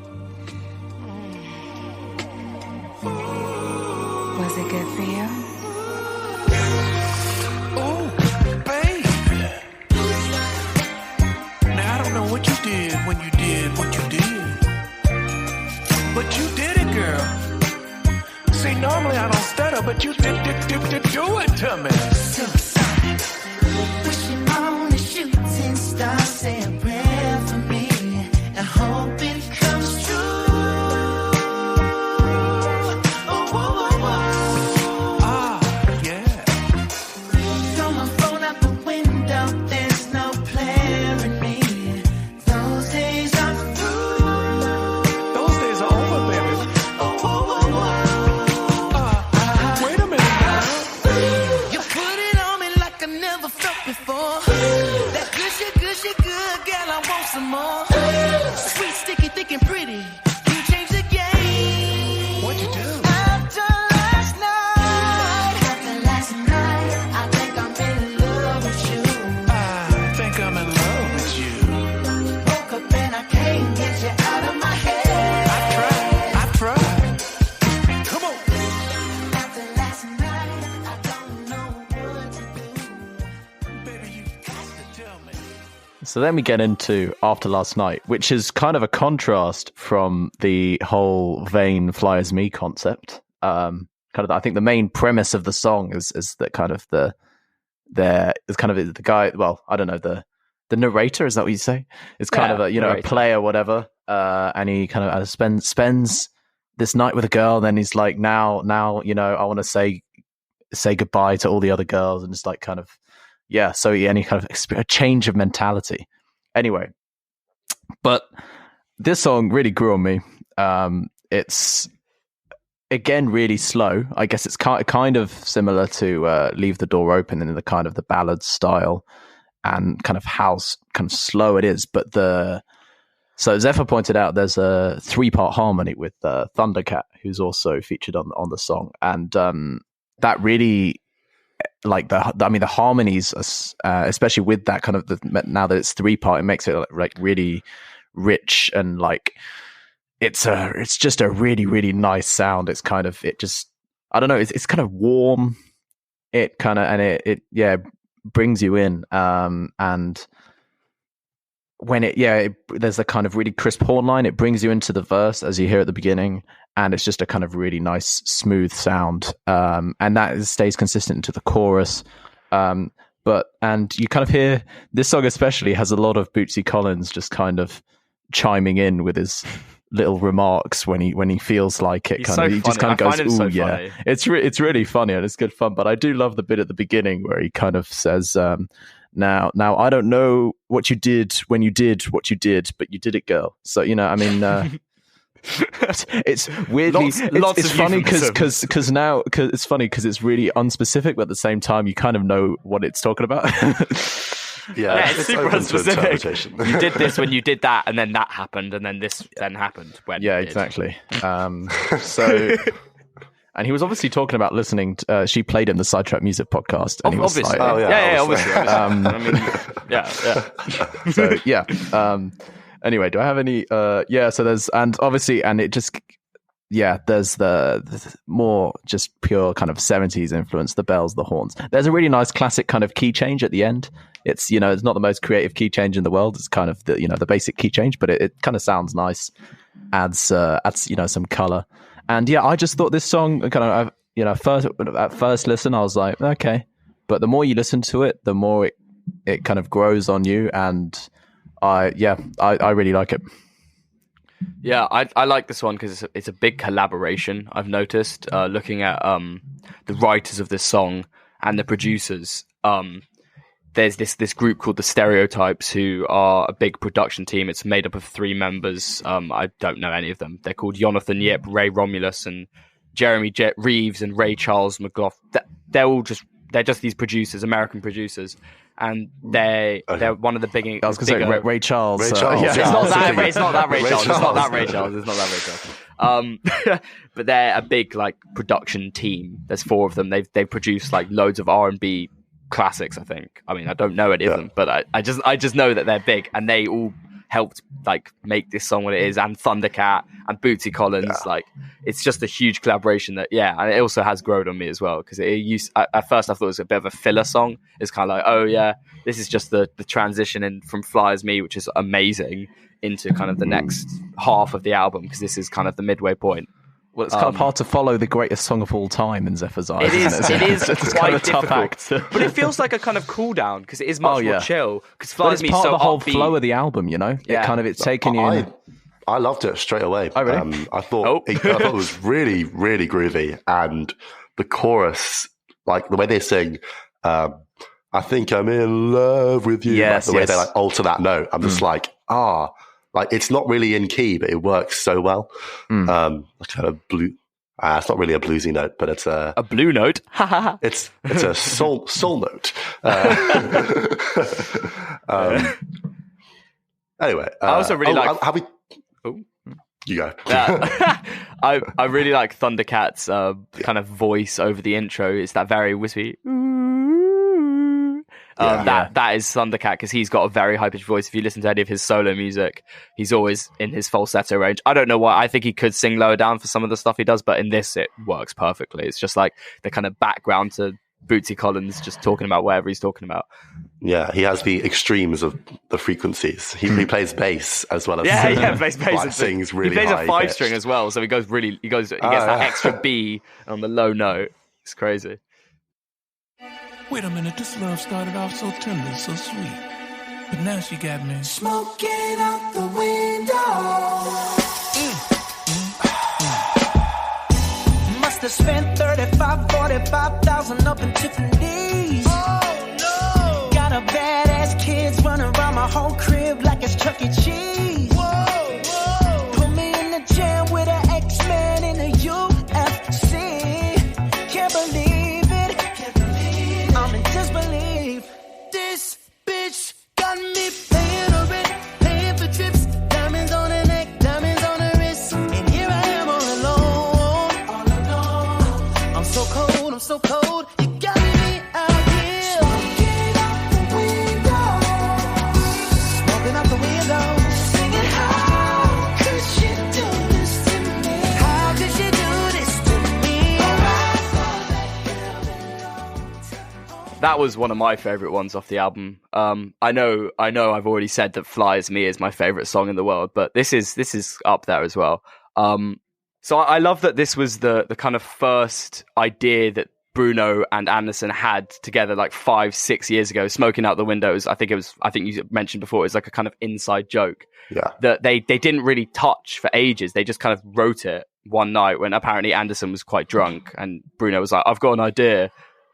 Was it good for you? Ooh, baby. Now I don't know what you did when you did what you did. But you did it, girl. See, normally I don't stutter, but you did do it to me. Supersonic. Wishing on a shooting star, say a prayer for me, and hope it comes true. Oh, whoa, whoa, whoa. Ah, yeah. Throw my phone out the window, there's no player in me. Those days are through. Those days are over, baby. Oh, whoa, whoa, whoa. Wait a minute now. You put it on me like I never felt before. That gushy, good, girl, I want some more. Sweet, sticky, thick, and pretty. You changed the game. What'd you do? After last night, I think I'm in love with you. I think I'm in love with you. Woke up and I can't get you out of my head. I tried. Come on. After last night, I don't know what to do. Baby, you got to tell me. So then we get into After Last Night, which is kind of a contrast from the whole Vain Fly As Me concept. I think the main premise of the song is that kind of the guy. Well, I don't know, the narrator. Is that what you say? It's kind of a a narrator. play or whatever. And he kind of spends this night with a girl. Then he's like, now I want to say goodbye to all the other girls, and it's like kind of. Yeah, so any kind of a change of mentality. Anyway, but this song really grew on me. It's again really slow. I guess it's kind of similar to Leave the Door Open in the kind of the ballad style, and kind of how kind of slow it is. But so Zephyr pointed out, there's a 3-part harmony with Thundercat, who's also featured on the song, and that really like the harmonies, especially with that kind of now that it's 3-part, it makes it like really rich, and like it's just a really, really nice sound. It's kind of, it just, I don't know, it's kind of warm. It kind of, and it brings you in. And when there's a kind of really crisp horn line, it brings you into the verse as you hear at the beginning, and it's just a kind of really nice, smooth sound. And that stays consistent into the chorus. And you kind of hear this song especially has a lot of Bootsy Collins just kind of chiming in with his little remarks when he feels like it. He just kind of goes, "Ooh, yeah." It's really funny and it's good fun. But I do love the bit at the beginning where he kind of says, Now I don't know what you did when you did what you did, but you did it, girl. So, you know, I mean, it's weirdly, it's funny because now it's funny because it's really unspecific, but at the same time, you kind of know what it's talking about. Yeah, it's super unspecific. You did this when you did that, and then that happened, and then this then happened when. Yeah, exactly. So. And he was obviously talking about listening to, she played him the Sidetrack Music podcast. And he was obviously. Like, Obviously. I mean, yeah. So, yeah. Anyway, do I have any, so there's, and obviously, and it just, there's the more just pure kind of 70s influence, the bells, the horns. There's a really nice classic kind of key change at the end. It's, you know, it's not the most creative key change in the world. It's kind of the, you know, the basic key change, but it kind of sounds nice, adds, you know, some color. And yeah, I just thought this song kind of, you know, at first listen, I was like, okay. But the more you listen to it, the more it kind of grows on you. And I really like it. Yeah, I like this one because it's a big collaboration. I've noticed looking at the writers of this song and the producers. There's this group called the Stereotypes who are a big production team. It's made up of 3 members. I don't know any of them. They're called Jonathan Yip, Ray Romulus, and Jeremy Reeves and Ray Charles McLaughlin. They're just these producers, American producers, and they're one of the big. I was going to say Ray Charles. Ray Charles. Yeah. It's not that Ray Charles. But they're a big like production team. There's 4 of them. They've produced like loads of R&B classics, I think. I mean, I don't know any of them, but I just know that they're big, and they all helped like make this song what it is, and Thundercat and Bootsy Collins. Like, it's just a huge collaboration that, and it also has grown on me as well, because at first I thought it was a bit of a filler song. It's kind of like, oh yeah, this is just the transition in from Fly As Me, which is amazing, into kind of the next half of the album, because this is kind of the midway point. Well, it's kind of hard to follow the greatest song of all time in Zephyr's Eyes. It is it's quite kind of difficult. tough act. But it feels like a kind of cool down, because it is much more chill. Because But Fly it's As Me part so of the whole upbeat. flow of the album, you know? Yeah. It's taken you in. I loved it straight away. Oh, really? I thought it was really, really groovy, and the chorus, like the way they sing, I think I'm in love with you. Yes, like, the way they like alter that note, I'm just like it's not really in key, but it works so well. Like kind of blue. It's not really a bluesy note, but it's a blue note. it's a soul note. Anyway, I also really like. You go. I really like Thundercat's kind of voice over the intro. It's that very wispy. That is Thundercat, because he's got a very high pitched voice. If you listen to any of his solo music, he's always in his falsetto range. I don't know why. I think he could sing lower down for some of the stuff he does, but in this it works perfectly. It's just like the kind of background to Bootsy Collins just talking about whatever he's talking about. Yeah, he has the extremes of the frequencies. He plays bass as well as plays bass. Like, sings really. He plays high a 5 pitch. string as well, so he gets that extra B on the low note. It's crazy. Wait a minute, this love started off so tender, so sweet. But now she got me Smoking out the window. Must have spent 45,000 up in Tiffany's. Oh no! Got a badass kids running around my whole crib like it's Chuck E. Cheese. Whoa, whoa! Put me in the jam with an X-Man in the UFC. Can't believe I'm in disbelief. This bitch got me paying her rent, paying for trips, diamonds on her neck, diamonds on her wrist, and here I am all alone. I'm so cold, you got me out That was one of my favorite ones off the album. I know I've already said that Flies Me is my favorite song in the world, but this is up there as well. So I love that this was the kind of first idea that Bruno and Anderson had together like 5-6 years ago, Smoking Out the Windows. I think you mentioned before, it was like a kind of inside joke. Yeah. That they didn't really touch for ages. They just kind of wrote it one night when apparently Anderson was quite drunk and Bruno was like, I've got an idea.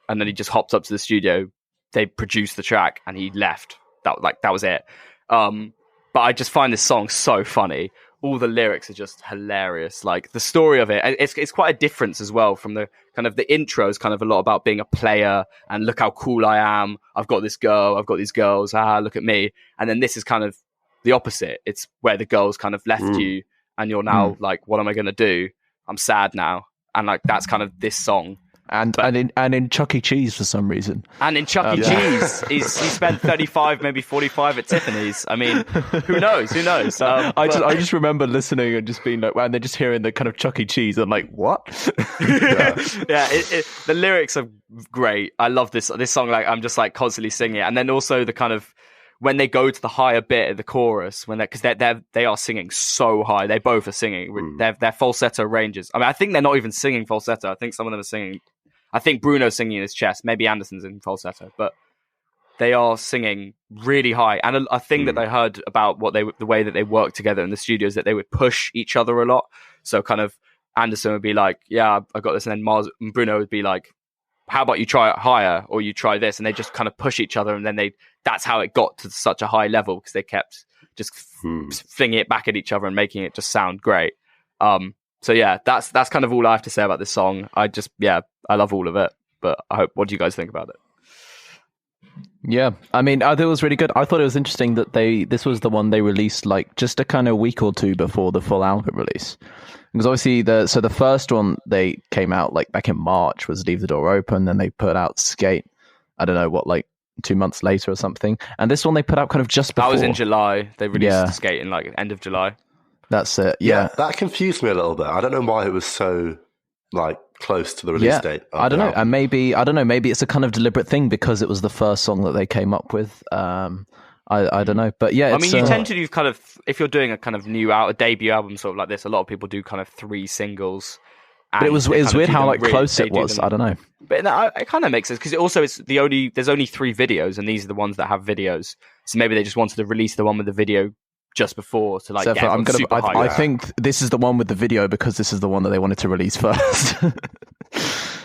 And then he just hopped up to the studio. They produced the track and he left. That was it. But I just find this song so funny. All the lyrics are just hilarious. Like the story of it, it's quite a difference as well from the kind of the intro is kind of a lot about being a player and look how cool I am. I've got this girl. I've got these girls. Look at me. And then this is kind of the opposite. It's where the girls kind of left you and you're now like, what am I going to do? I'm sad now. And like, that's kind of this song. And in Chuck E. Cheese for some reason. And in Chuck E. Cheese, he spent 35, maybe 45 at Tiffany's. I mean, who knows? I just remember listening and just being like, wow, and then just hearing the kind of Chuck E. Cheese. I'm like, what? The lyrics are great. I love this song. Like, I'm just like constantly singing it. And then also the kind of, when they go to the higher bit of the chorus, because they are singing so high, they both are singing. Their falsetto ranges. I mean, I think they're not even singing falsetto. I think some of them are singing. I think Bruno's singing in his chest. Maybe Anderson's in falsetto, but they are singing really high. And a thing that I heard about the way that they work together in the studio is that they would push each other a lot. So kind of Anderson would be like, "Yeah, I got this," and then Bruno would be like, "How about you try it higher, or you try this?" And they just kind of push each other, and then that's how it got to such a high level because they kept just flinging it back at each other and making it just sound great. So yeah, that's kind of all I have to say about this song. I love all of it, but what do you guys think about it? Yeah, I mean, I thought it was really good. I thought it was interesting that this was the one they released like just a kind of week or two before the full album release. Because obviously the first one they came out like back in March was Leave the Door Open, then they put out Skate. I don't know what, like 2 months later or something. And this one they put out kind of just before. That was in July. They released Skate in like end of July. That's it. Yeah, that confused me a little bit. I don't know why it was so like close to the release date. I don't know. And maybe it's a kind of deliberate thing because it was the first song that they came up with. I don't know, but yeah. I mean, you tend to do kind of, if you're doing a kind of a debut album sort of like this, a lot of people do kind of 3 singles. But it was weird how like close it was. I don't know. But it kind of makes sense because there's only 3 videos, and these are the ones that have videos. So maybe they just wanted to release the one with the video just before to like get super hyped. I think this is the one with the video because this is the one that they wanted to release first.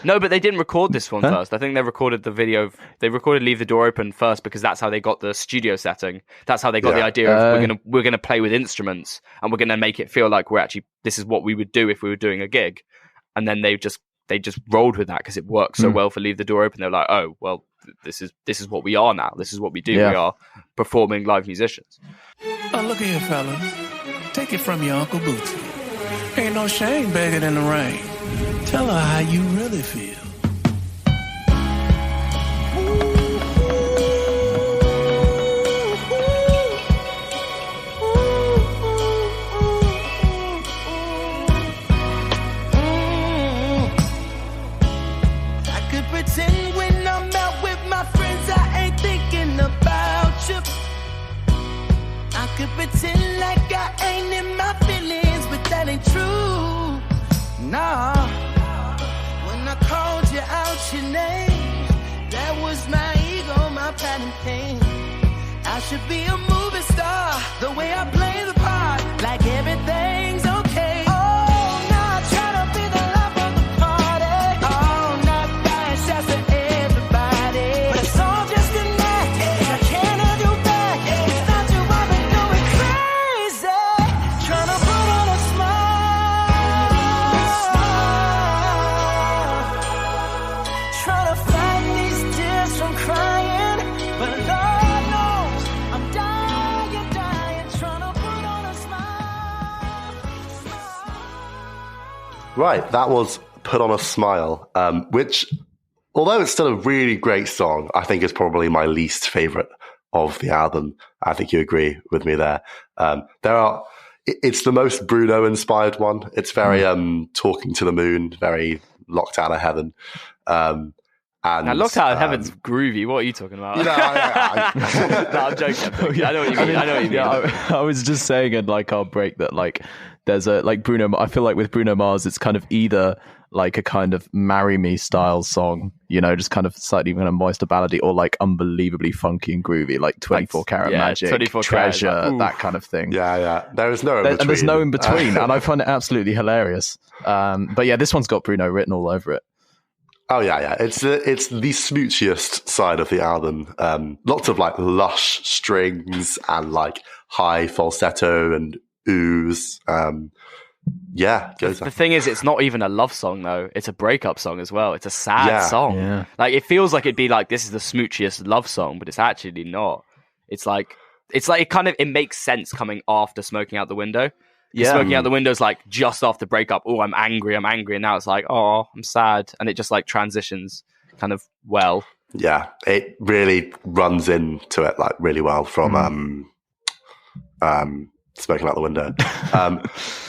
No, but they didn't record this one first. I think they recorded the video. They recorded Leave the Door Open first because that's how they got the studio setting. That's how they got the idea of we're gonna play with instruments and we're gonna make it feel like this is what we would do if we were doing a gig. And then they just rolled with that because it worked so well for Leave the Door Open. They're like, oh well, this is what we are now. This is what we do. Yeah. We are performing live musicians. Oh, look at here, fellas. Take it from your Uncle Bootsy. Ain't no shame begging in the rain. Tell her how you really feel. I could pretend when I'm out with my friends I ain't thinking about you. I could pretend like I ain't in my feelings, but that ain't true. Nah. When I called you out your name, that was my ego, my pride and pain. I should be a movie star, the way I play the part, like everything's okay. Oh, now I try to be the life of the party. Oh, not buying shots at everybody. But it's all just an act, I can't have you back. Without you I've been going crazy, trying to put on a smile, trying to fight these tears from crying. But Lord knows I'm dying, trying to put on a smile. Right, that was Put on a Smile, which, although it's still a really great song, I think is probably my least favorite of the album. I think you agree with me there. It's the most Bruno-inspired one. It's very Talking to the Moon, very Locked Out of Heaven. And And Now, Locked Out of Heaven's groovy. What are you talking about? You know, No, I'm joking. I know what you mean. I know what you mean. Yeah, I was just saying in like our break that like there's a like Bruno. I feel like with Bruno Mars, it's kind of either like a kind of "Marry Me" style song, you know, just kind of slightly kind of moister ballady, or like unbelievably funky and groovy, like 24 Karat Magic, 24 Treasure, Karat, that kind of thing. Yeah. There is no in between. And there's no in between, and I find it absolutely hilarious. But yeah, this one's got Bruno written all over it. Oh yeah. It's the smoochiest side of the album. Lots of like lush strings and like high falsetto and ooze. The thing is, it's not even a love song though. It's a breakup song as well. It's a sad song. Yeah. Like it feels like it'd be like this is the smoochiest love song, but it's actually not. It's like it makes sense coming after Smoking Out the Window. Yeah. Smoking Out the Window is like just after breakup. Oh, I'm angry, and now it's like, oh, I'm sad, and it just like transitions kind of well. Yeah, it really runs into it like really well from Smoking Out the Window.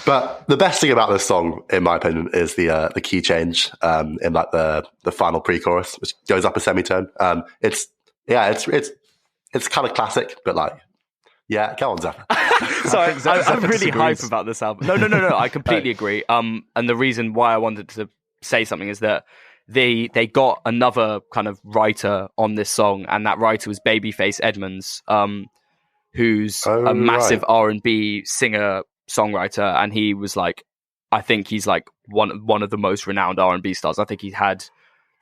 But the best thing about this song, in my opinion, is the key change in like the final pre-chorus, which goes up a semitone. It's kind of classic, but like, yeah, go on, Zeph. Sorry, I'm really disagrees. hype about this album. No, I completely agree. And the reason why I wanted to say something is that they got another kind of writer on this song, and that writer was Babyface Edmonds, who's a massive R&B singer songwriter, and he was like, I think he's like one of the most renowned R&B stars. I think he had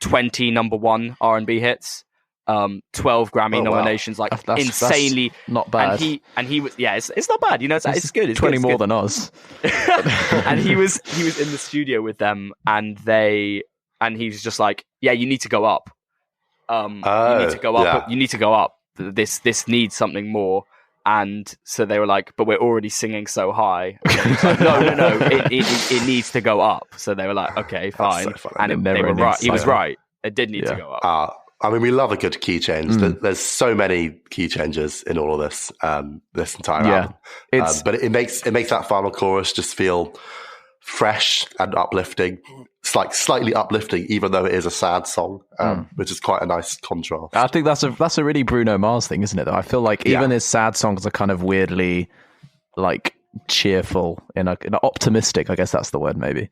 20 number one R&B hits. 12 Grammy nominations, like that's insanely not bad. And he was, it's not bad. You know, it's good. It's 20 good, more than us. And he was in the studio with them, and he was just like, yeah, you need to go up. You need to go up. Yeah. You need to go up. This needs something more. And so they were like, but we're already singing so high. Like, no, it needs to go up. So they were like, okay, fine. So funny. And they were right. He was right. It did need to go up. I mean, we love a good key change. There's so many key changes in all of this entire album. But it makes that final chorus just feel fresh and uplifting. It's like slightly uplifting, even though it is a sad song, which is quite a nice contrast. I think that's a really Bruno Mars thing, isn't it? Though I feel like even his sad songs are kind of weirdly like cheerful, in a optimistic. I guess that's the word, maybe.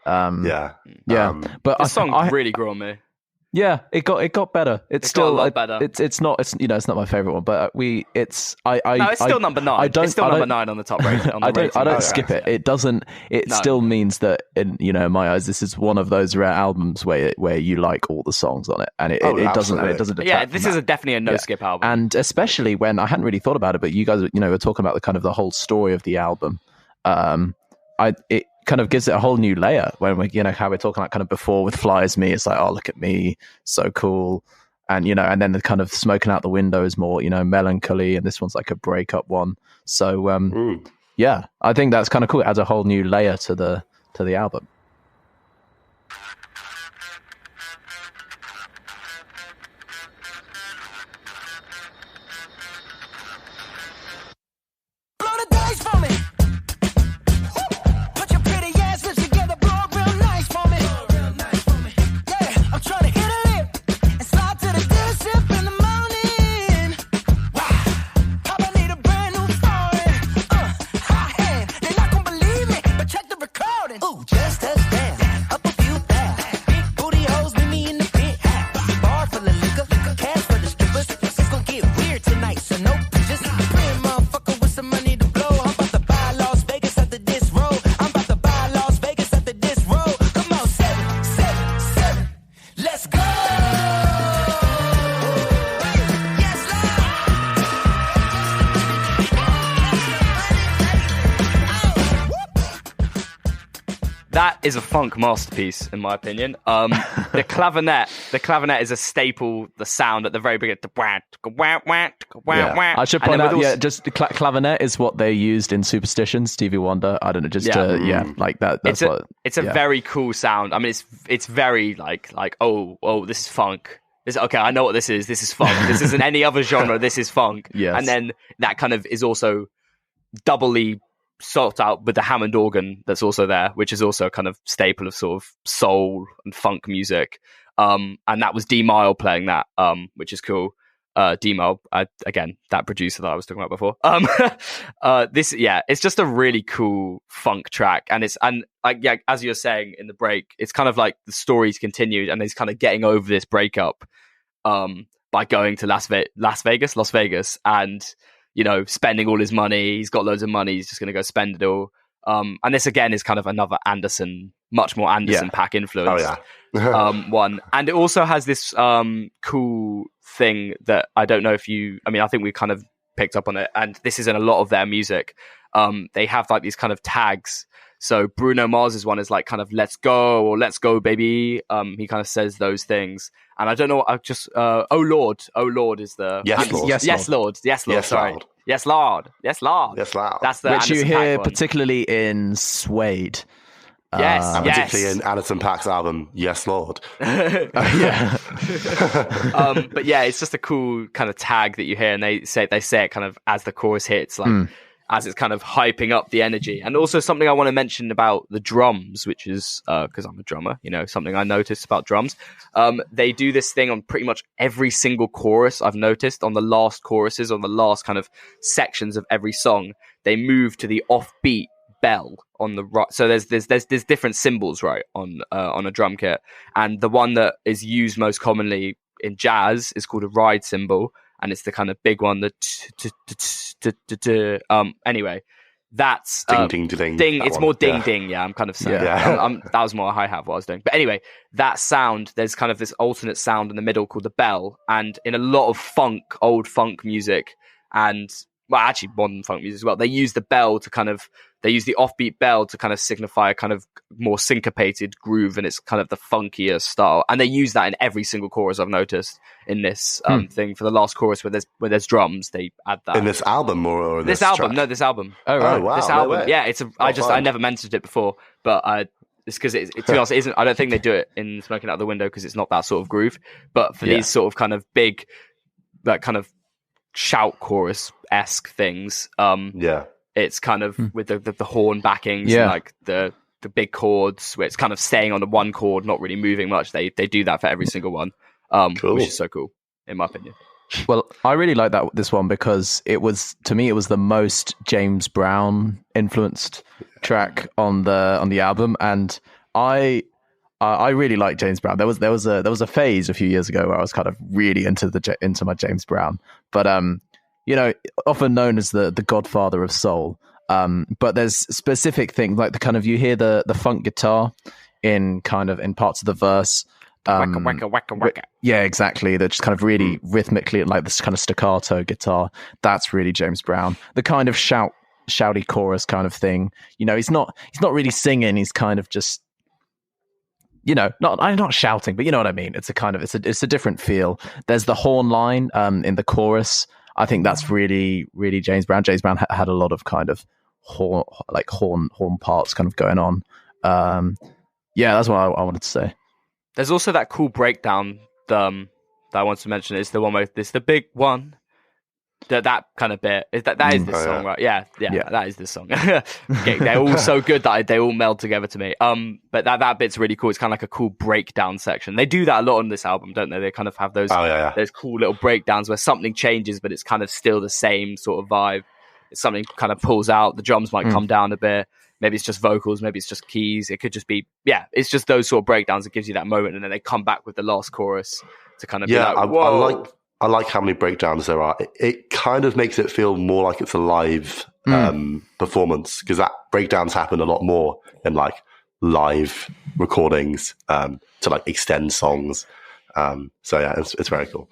But the song really grew on me. Yeah, it got better. It's still got a lot better. It's not my favorite one, but it's still number 9. It's still number 9 on the top rating. I don't skip it. It doesn't. It still means that in my eyes, this is one of those rare albums where you like all the songs on it, and it doesn't detract. Yeah, this is definitely a no skip album, and especially when I hadn't really thought about it, but you guys were talking about the kind of the whole story of the album. It kind of gives it a whole new layer when we, how we're talking like kind of before with Fly As Me, it's like, oh, look at me, so cool. And, and then the kind of Smoking Out the Window is more, melancholy, and this one's like a breakup one. So, I think that's kind of cool. It adds a whole new layer to the album. That is a funk masterpiece, in my opinion. The clavinet is a staple. The sound at the very beginning. I should point out, just the clavinet is what they used in Superstition, Stevie Wonder. I don't know, like that. It's a very cool sound. I mean, it's very like this is funk. Okay, I know what this is. This is funk. This isn't any other genre. This is funk. Yes. And then that kind of is also doubly sought out with the Hammond organ that's also there, which is also a kind of staple of sort of soul and funk music. And that was D-Mile playing that, which is cool. D-Mile, again, that producer that I was talking about before. It's just a really cool funk track, and as you're saying in the break, it's kind of like the story's continued, and he's kind of getting over this breakup by going to Las Vegas, and spending all his money. He's got loads of money. He's just going to go spend it all. And this again is kind of another much more Anderson Paak influence. One, and it also has this cool thing that I don't know if I think we kind of picked up on it, and this is in a lot of their music. They have like these kind of tags. So Bruno Mars's one is like kind of "Let's go" or "Let's go, baby." He kind of says those things, and I don't know. I just "Oh Lord" is the Yes Lord. Yes Lord. Sorry. Lord. Yes Lord. Yes Lord. That's the which Anderson you hear Paak one. particularly in Suede. And particularly in Anderson Paak's album, Yes Lord. But yeah, it's just a cool kind of tag that you hear, and they say it kind of as the chorus hits, like as it's kind of hyping up the energy. And also something I want to mention about the drums, which is because I'm a drummer, something I noticed about drums. They do this thing on pretty much every single chorus. I've noticed on the last choruses, on the last kind of sections of every song, they move to the offbeat bell on the right. So there's different cymbals, right, on a drum kit, and the one that is used most commonly in jazz is called a ride cymbal, and it's the kind of big one, anyway, that's ding. It's more ding. Yeah, I'm kind of saying that was more a hi-hat what I was doing. But anyway, that sound, there's kind of this alternate sound in the middle called the bell, and in a lot of old funk music, and actually modern funk music as well, they use the bell to they use the offbeat bell to kind of signify a kind of more syncopated groove, and it's kind of the funkier style. And they use that in every single chorus I've noticed in this thing. For the last chorus where there's drums, they add that. In this album or this album? Track? No, this album. Oh, right. Wow. This album. Yeah, I never mentioned it before, but it's because to be honest, it isn't. I don't think they do it in Smoking Out the Window because it's not that sort of groove. But for these sort of kind of big, that kind of shout chorus-esque things, it's kind of with the horn backings and like the big chords where it's kind of staying on the one chord, not really moving much. They do that for every single one, which is so cool in my opinion. Well, I really like this one because it was the most James Brown influenced track on the album, and I really like James Brown. There was a phase a few years ago where I was kind of really into my James Brown, but often known as the Godfather of soul. But there's specific things like the kind of, you hear the funk guitar in parts of the verse. Wacka. Yeah, exactly. They're just kind of really rhythmically, and like this kind of staccato guitar. That's really James Brown. The kind of shouty chorus kind of thing. He's not really singing. He's kind of just, not shouting, but you know what I mean. It's a different feel. There's the horn line in the chorus. I think that's really, really James Brown. James Brown had a lot of kind of horn parts kind of going on. That's what I wanted to say. There's also that cool breakdown that I wanted to mention. It's the one where it's the big one. That kind of bit. That is this song, right? Yeah, that is this song. They're all so good that they all meld together to me. But that bit's really cool. It's kind of like a cool breakdown section. They do that a lot on this album, don't they? They kind of have those cool little breakdowns where something changes, but it's kind of still the same sort of vibe. It's something kind of pulls out. The drums might come down a bit. Maybe it's just vocals. Maybe it's just keys. It could just be, it's just those sort of breakdowns that gives you that moment, and then they come back with the last chorus to kind of be like, whoa. I like how many breakdowns there are. It kind of makes it feel more like it's a live performance, because that breakdowns happen a lot more in like live recordings to like extend songs. It's very cool.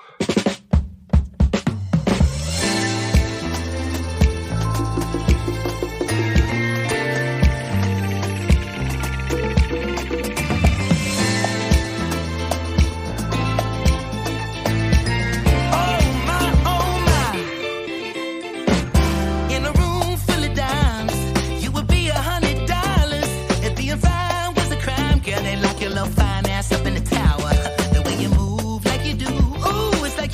Fine ass up in the tower. The way you move like you do, ooh, it's like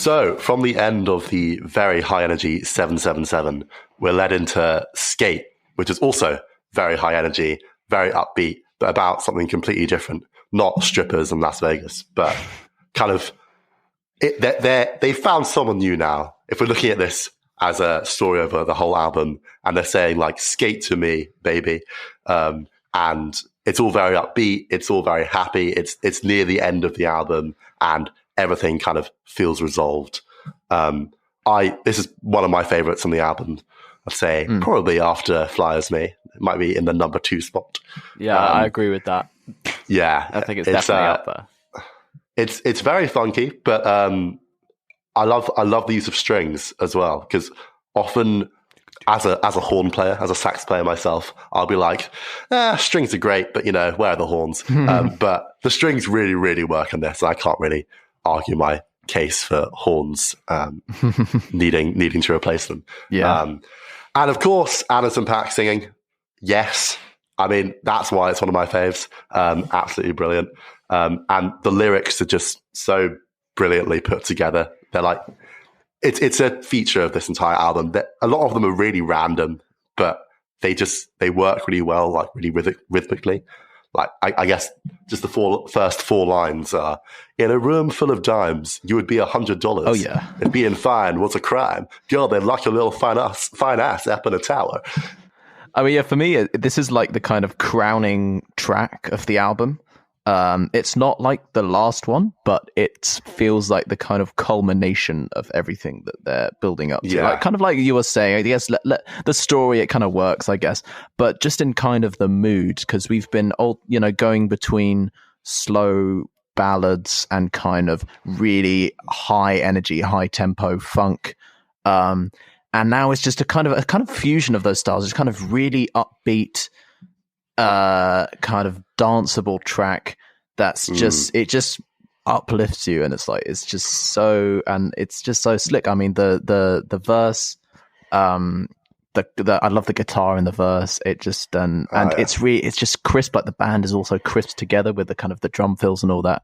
So from the end of the very high energy 777, we're led into Skate, which is also very high energy, very upbeat, but about something completely different. Not strippers in Las Vegas, but kind of they found someone new now. If we're looking at this as a story over the whole album, and they're saying like, skate to me, baby. And it's all very upbeat. It's all very happy. It's near the end of the album and everything kind of feels resolved. This is one of my favorites on the album. I'd say probably after Flyers Me. It might be in the number 2 spot. Yeah, I agree with that. Yeah. I think it's definitely up there. It's very funky, but I love the use of strings as well, because often as a horn player, as a sax player myself, I'll be like, strings are great, but where are the horns? But the strings really, really work on this. I can't really argue my case for horns needing to replace them. Yeah. And of course, Anderson .Paak singing. Yes. I mean, that's why it's one of my faves. Absolutely brilliant. And the lyrics are just so brilliantly put together. They're like, it's a feature of this entire album that a lot of them are really random, but they work really well, like really rhythmically. Like, I guess just the first 4 lines are, in a room full of dimes, you would be $100. Oh, yeah. And being fine was a crime. Girl, they'd lock your little fine ass up in a tower. I mean, yeah, for me, this is like the kind of crowning track of the album. It's not like the last one, but it feels like the kind of culmination of everything that they're building up to. Yeah. Like, kind of like you were saying, I guess the story, it kind of works, I guess, but just in kind of the mood, because we've been going between slow ballads and kind of really high energy, high tempo funk. And now it's just a kind of fusion of those styles. It's kind of really upbeat, kind of danceable track that's just uplifts you, and it's just so slick. I mean, the verse, I love the guitar in the verse. It just it's just crisp. Like the band is also crisp together with the kind of the drum fills and all that.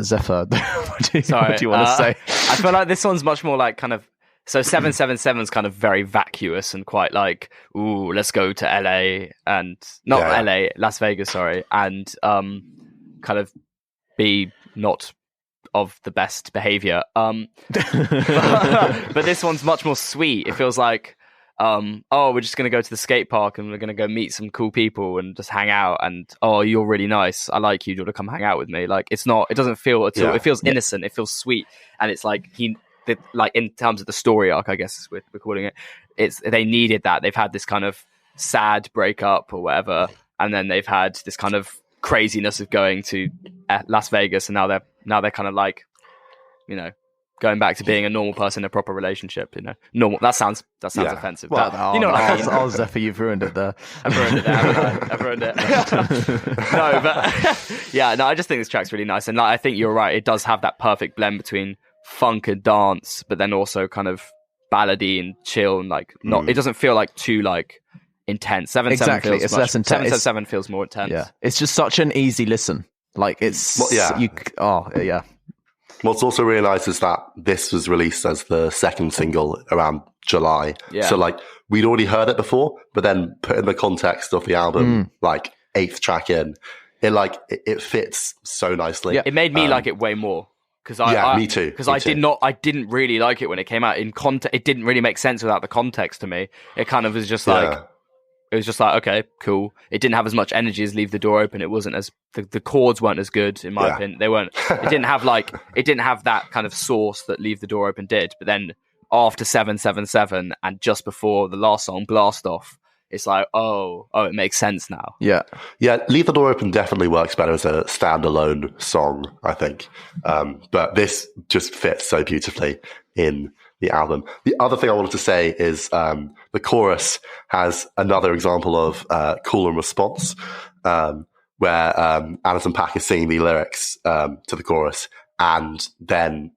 Zephyr, what do you want to say? I feel like this one's much more like kind of. So 777's kind of very vacuous and quite like, ooh, let's go to LA and Las Vegas, sorry, and kind of be not of the best behavior. But this one's much more sweet. It feels like, we're just going to go to the skate park and we're going to go meet some cool people and just hang out. And you're really nice. I like you. Do you want to come hang out with me? Like it doesn't feel at all. It feels innocent. It feels sweet, and it's like like in terms of the story arc, I guess we're calling it. They needed that. They've had this kind of sad breakup or whatever, and then they've had this kind of craziness of going to Las Vegas, and now they're kind of like, going back to being a normal person in a proper relationship. Normal. That sounds offensive. Well, what I mean? Oh, Zephyr, you've ruined it there. I've ruined it there, haven't I? I've ruined it. No, but I just think this track's really nice, and I think you're right. It does have that perfect blend between funk and dance, but then also kind of ballady and chill, and like not. It doesn't feel like too like intense. 777 exactly. feels it's less intense. 777 feels more intense. Yeah, it's just such an easy listen. Like it's What's also really nice is that this was released as the second single around July. Yeah. So like we'd already heard it before, but then put in the context of the album, like 8th track in, it fits so nicely. Yeah. It made me like it way more. Me too. Because I didn't really like it when it came out. In context, it didn't really make sense without the context to me. It kind of was just like, it was just like, okay, cool. It didn't have as much energy as Leave the Door Open. It wasn't as the chords weren't as good in my opinion. They weren't. It didn't have that kind of source that Leave the Door Open did. But then after 777 and just before the last song, Blast Off, it's like, it makes sense now. Yeah. Leave the Door Open definitely works better as a standalone song, I think. But this just fits so beautifully in the album. The other thing I wanted to say is the chorus has another example of call and response, where Anderson .Paak is singing the lyrics to the chorus, and then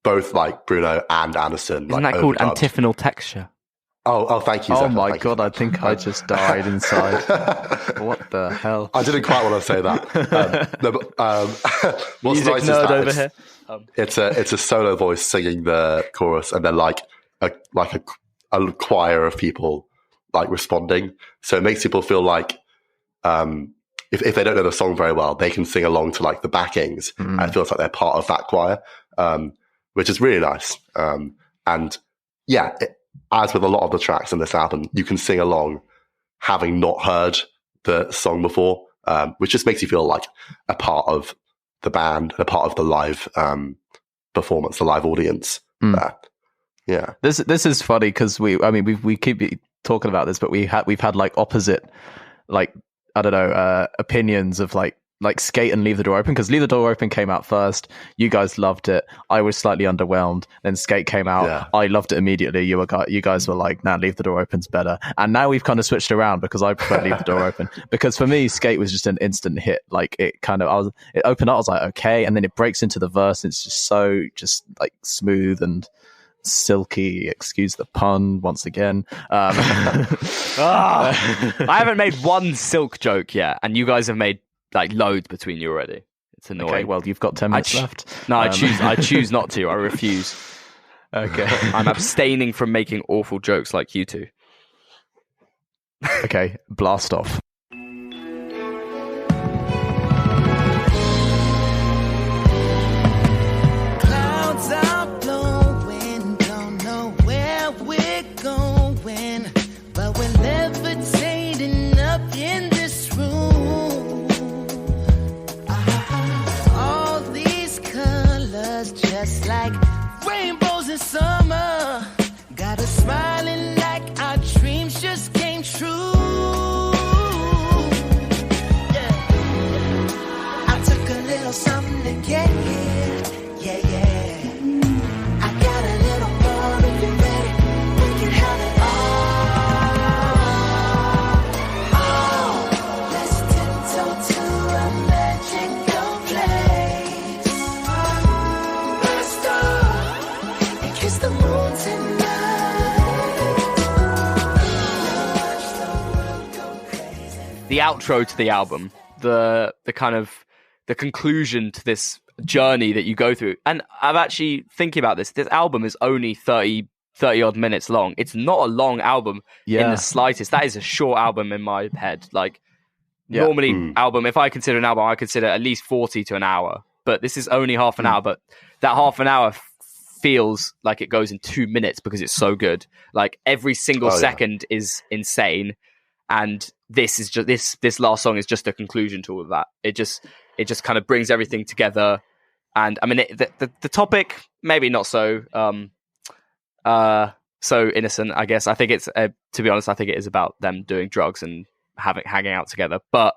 both like Bruno and Anderson. Isn't that called antiphonal texture? Oh, thank you. Oh Zephyr, my God, I think I just died inside. What the hell? I didn't quite want to say that. What's Music nice nerd is that over here. it's a solo voice singing the chorus, and then like a choir of people like responding. So it makes people feel like if they don't know the song very well, they can sing along to like the backings, and it feels like they're part of that choir, which is really nice. And yeah, as with a lot of the tracks in this album, you can sing along having not heard the song before, which just makes you feel like a part of the band, a part of the live performance, the live audience there. Yeah, this is funny because we keep talking about this, but we've had like opposite, like I don't know, opinions of like Skate and Leave the Door Open, because Leave the Door Open came out first. You guys loved it. I was slightly underwhelmed. Then Skate came out. Yeah. I loved it immediately. You guys were like, nah, Leave the Door Open's better. And now we've kind of switched around because I prefer Leave the Door Open. Because for me, Skate was just an instant hit. Like it opened up, I was like, okay, and then it breaks into the verse. And it's just so like smooth and silky, excuse the pun once again. I haven't made one silk joke yet, and you guys have made like loads between you already. It's annoying. Okay, well, you've got 10 minutes left. No, I choose not to. I refuse. Okay. I'm abstaining from making awful jokes like you two. Okay, blast off. Clouds are blowing, don't know where we're going, but we're levitating up in this room. All these colors, just like rainbows in summer, got us smiling like our dreams just came true. Yeah. I took a little something to get here. Yeah. I got a little more if you're ready. We can have it all. Let's tiptoe to a magical place. Let's go and kiss the moon tonight. The outro to the album, the kind of the conclusion to this journey that you go through. And I'm actually thinking about this. This album is only 30 odd minutes long. It's not a long album in the slightest. That is a short album in my head. Like normally album, if I consider an album, I consider at least 40 to an hour. But this is only half an hour. But that half an hour feels like it goes in 2 minutes because it's so good. Like every single second is insane. And this is just this last song is just a conclusion to all of that. It just kind of brings everything together. And I mean, the topic maybe not so so innocent. I guess I think it's to be honest, I think it is about them doing drugs and hanging out together. But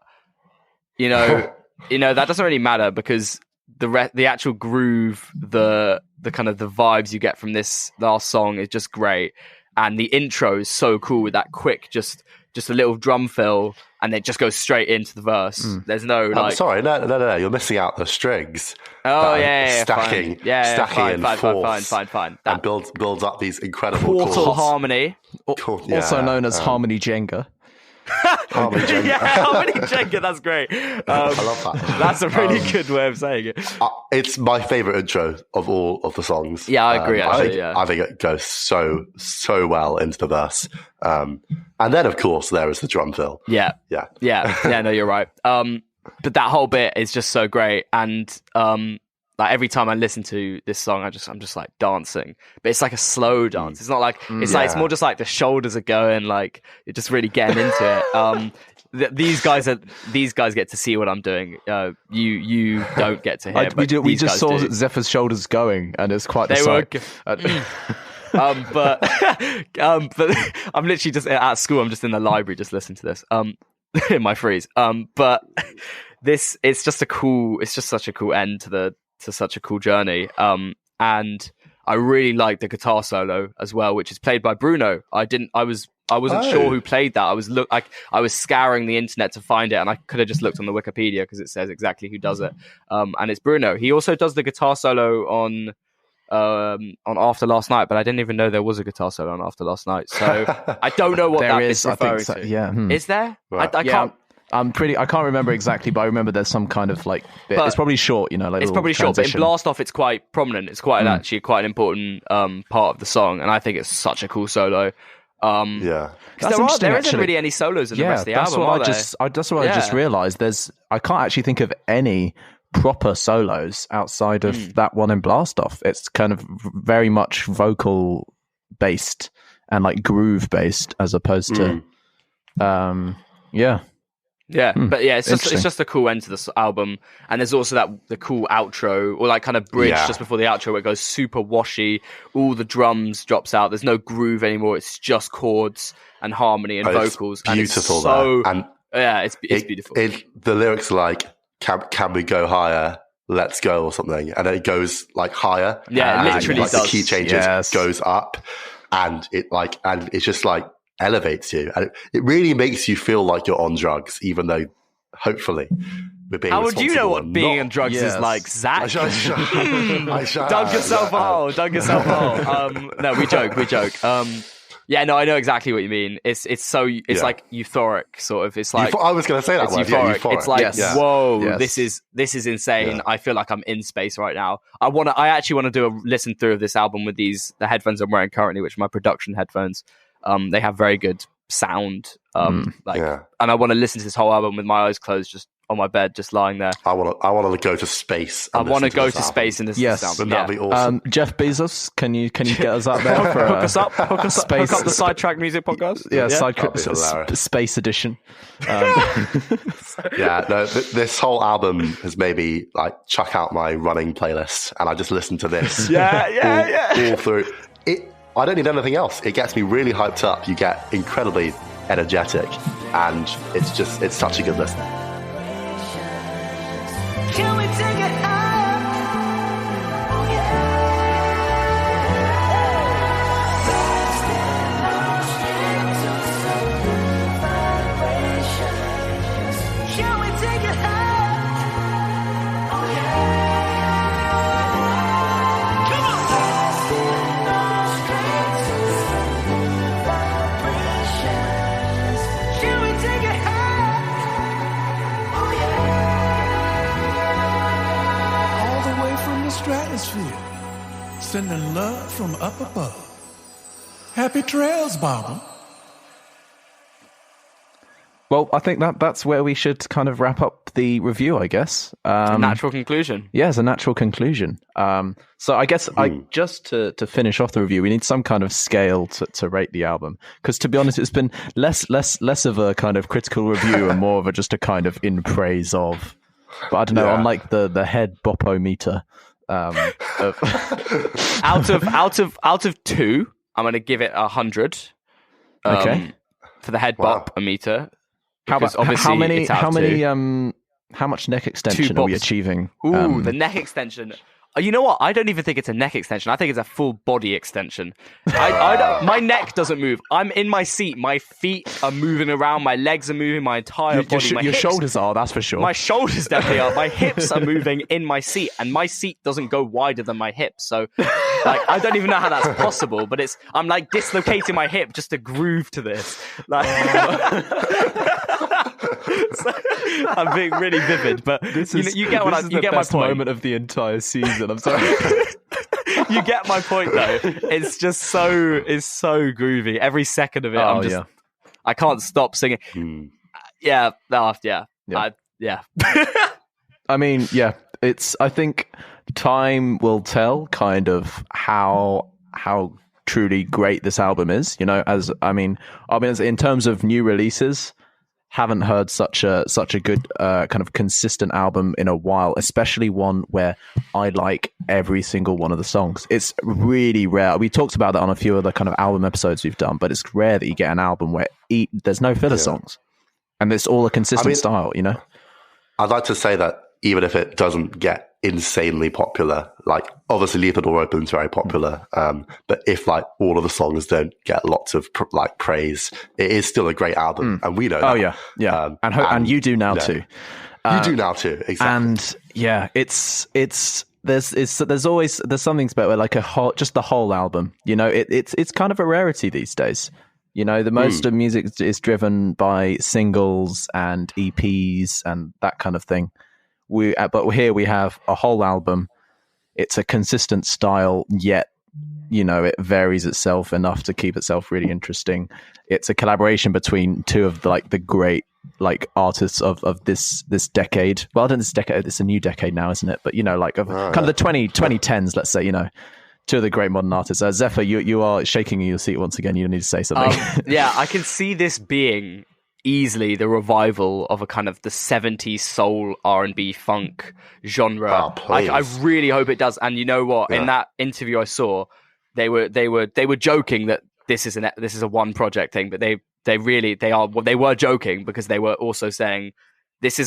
you know, that doesn't really matter because the actual groove, the kind of the vibes you get from this last song is just great. And the intro is so cool with that quick, just a little drum fill, and it just goes straight into the verse. There's no like. Sorry, no, you're missing out the strings. Oh yeah, stacking, fine, and force, fine. And builds up these incredible portal chords. harmony, also known as harmony Jenga. Harmony Jenga. Yeah, harmony Jenga. That's great. I love that. That's a really good way of saying it. It's my favorite intro of all of the songs. Yeah, I agree. I think it goes so well into the verse. And then, of course, there is the drum fill. Yeah. No, you're right. But that whole bit is just so great, and like every time I listen to this song, I'm just like dancing. But it's like a slow dance. It's not like like it's more just like the shoulders are going, like you're just really getting into it. These guys get to see what I'm doing. You don't get to hear. We just saw Zephyr's shoulders going, and it's quite the sight. But I'm literally just at school. I'm just in the library, just listening to this. In my freeze. But it's just such a cool end to such a cool journey. And I really like the guitar solo as well, which is played by Bruno. I wasn't sure who played that. I was scouring the internet to find it, and I could have just looked on the Wikipedia because it says exactly who does it. And it's Bruno. He also does the guitar solo on After Last Night, but I didn't even know there was a guitar solo on After Last Night. So I don't know what that is referring to. Yeah. Is there? Right. I can't. I can't remember exactly, but I remember there's some kind of like bit. But it's probably short, you know. Like it's probably short, but in transition. Blast Off, it's quite prominent. It's quite actually quite an important part of the song, and I think it's such a cool solo. Yeah. That's There interesting, isn't actually. really any solos in the rest of the that's album, what are there? that's what I just realised. I can't actually think of any proper solos outside of that one in Blast Off. It's kind of very much vocal based and like groove based as opposed to, Yeah, but yeah, it's just a cool end to this album, and there's also the cool outro or like kind of bridge just before the outro where it goes super washy. All the drums drops out. There's no groove anymore. It's just chords and harmony and vocals. Beautiful, and it's beautiful. The lyrics are like, "Can we go higher? Let's go," or something, and then it goes like higher. Yeah, it literally like, does. The key changes, goes up, and it's just like elevates you, and it really makes you feel like you're on drugs, even though hopefully we're being. How would you know what being on drugs is like, Zach? Dug yourself a hole. No, we joke. Yeah, no, I know exactly what you mean. It's like euphoric, sort of. It's like I was going to say that it's word. Euphoric. Euphoric. It's like, whoa, Yes. this is insane. Yeah. I feel like I'm in space right now. I actually want to do a listen through of this album with the headphones I'm wearing currently, which are my production headphones. They have very good sound. And I want to listen to this whole album with my eyes closed, just on my bed, just lying there. I want to go to space. I want to go to space in this album. That'd be awesome. Jeff Bezos, can you get us up there? For, hook us up the Sidetrack Music Podcast. Space edition. This whole album has made me like chuck out my running playlist, and I just listen to this. all through it. I don't need anything else. It gets me really hyped up. You get incredibly energetic, and it's such a good listen. Can we take it higher? Oh yeah. Can we take it higher? Oh yeah. Come on. Can we take it higher? Oh yeah. All the way from the stratosphere, sending love from up above. Happy trails, Baba. Well, I think that's where we should kind of wrap up the review, I guess. Natural conclusion. Yeah, it's a natural conclusion. So I guess just to finish off the review, we need some kind of scale to rate the album. Because to be honest, it's been less of a kind of critical review and more of just a kind of in praise of. But I don't know, on like the head boppo-meter. Out of 2, I'm going to give it 100. Okay. For the head bop-meter. How much neck extension are we bops. achieving? Ooh, the neck extension. You know what? I don't even think it's a neck extension. I think it's a full body extension. My neck doesn't move. I'm in my seat. My feet are moving around. My legs are moving. My entire body. Your shoulders are, that's for sure. My shoulders definitely are. My hips are moving in my seat, and my seat doesn't go wider than my hips. So, like, I don't even know how that's possible. But I'm like dislocating my hip just to groove to this. Like, so, I'm being really vivid, but you get what you get my point. Moment of the entire season. I'm sorry. You get my point, though. It's just so groovy. Every second of it, I can't stop singing. Yeah. I mean, I think time will tell kind of how truly great this album is, you know, as in terms of new releases, haven't heard such a good kind of consistent album in a while, especially one where I like every single one of the songs. It's really rare. We talked about that on a few other kind of album episodes we've done, but it's rare that you get an album where there's no filler songs and it's all a consistent style, you know? I'd like to say that even if it doesn't get insanely popular, like obviously Leave the Door Open is very popular, but if like all of the songs don't get lots of praise, it is still a great album, and we know that. And you do now too. You do now too, exactly. And yeah, there's some things about like just the whole album, you know, it's kind of a rarity these days. You know, the most of music is driven by singles and EPs and that kind of thing. But here we have a whole album. It's a consistent style, yet, you know, it varies itself enough to keep itself really interesting. It's a collaboration between two of the great artists of this decade. Well, not this decade. It's a new decade now, isn't it? But you know, kind of the 2010s, let's say. You know, two of the great modern artists. Zephyr, you are shaking in your seat once again. You need to say something. Yeah, I can see this being easily the revival of a kind of the 70s soul R&B funk genre. I really hope it does. And you know what? In that interview I saw, they were joking that this is a one project thing, but they were joking because they were also saying this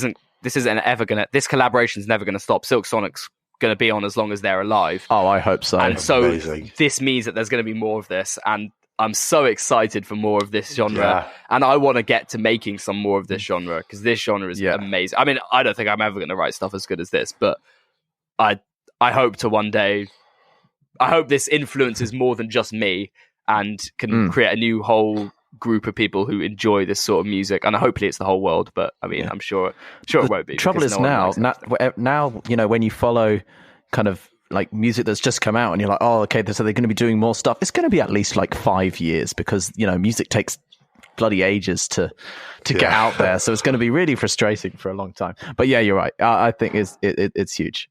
collaboration is never gonna stop. Silk Sonic's gonna be on as long as they're alive. Oh, I hope so. And so Amazing. This means that there's gonna be more of this, and I'm so excited for more of this genre, and I want to get to making some more of this genre because this genre is amazing. I mean, I don't think I'm ever going to write stuff as good as this, but I hope to one day. I hope this influences more than just me and can create a new whole group of people who enjoy this sort of music, and hopefully it's the whole world. But I mean, I'm sure it won't be. Trouble is now, you know, when you follow kind of like music that's just come out and you're like, oh, okay, so they're going to be doing more stuff. It's going to be at least like 5 years because, you know, music takes bloody ages to get out there. So it's going to be really frustrating for a long time. But yeah, you're right. I think it's huge.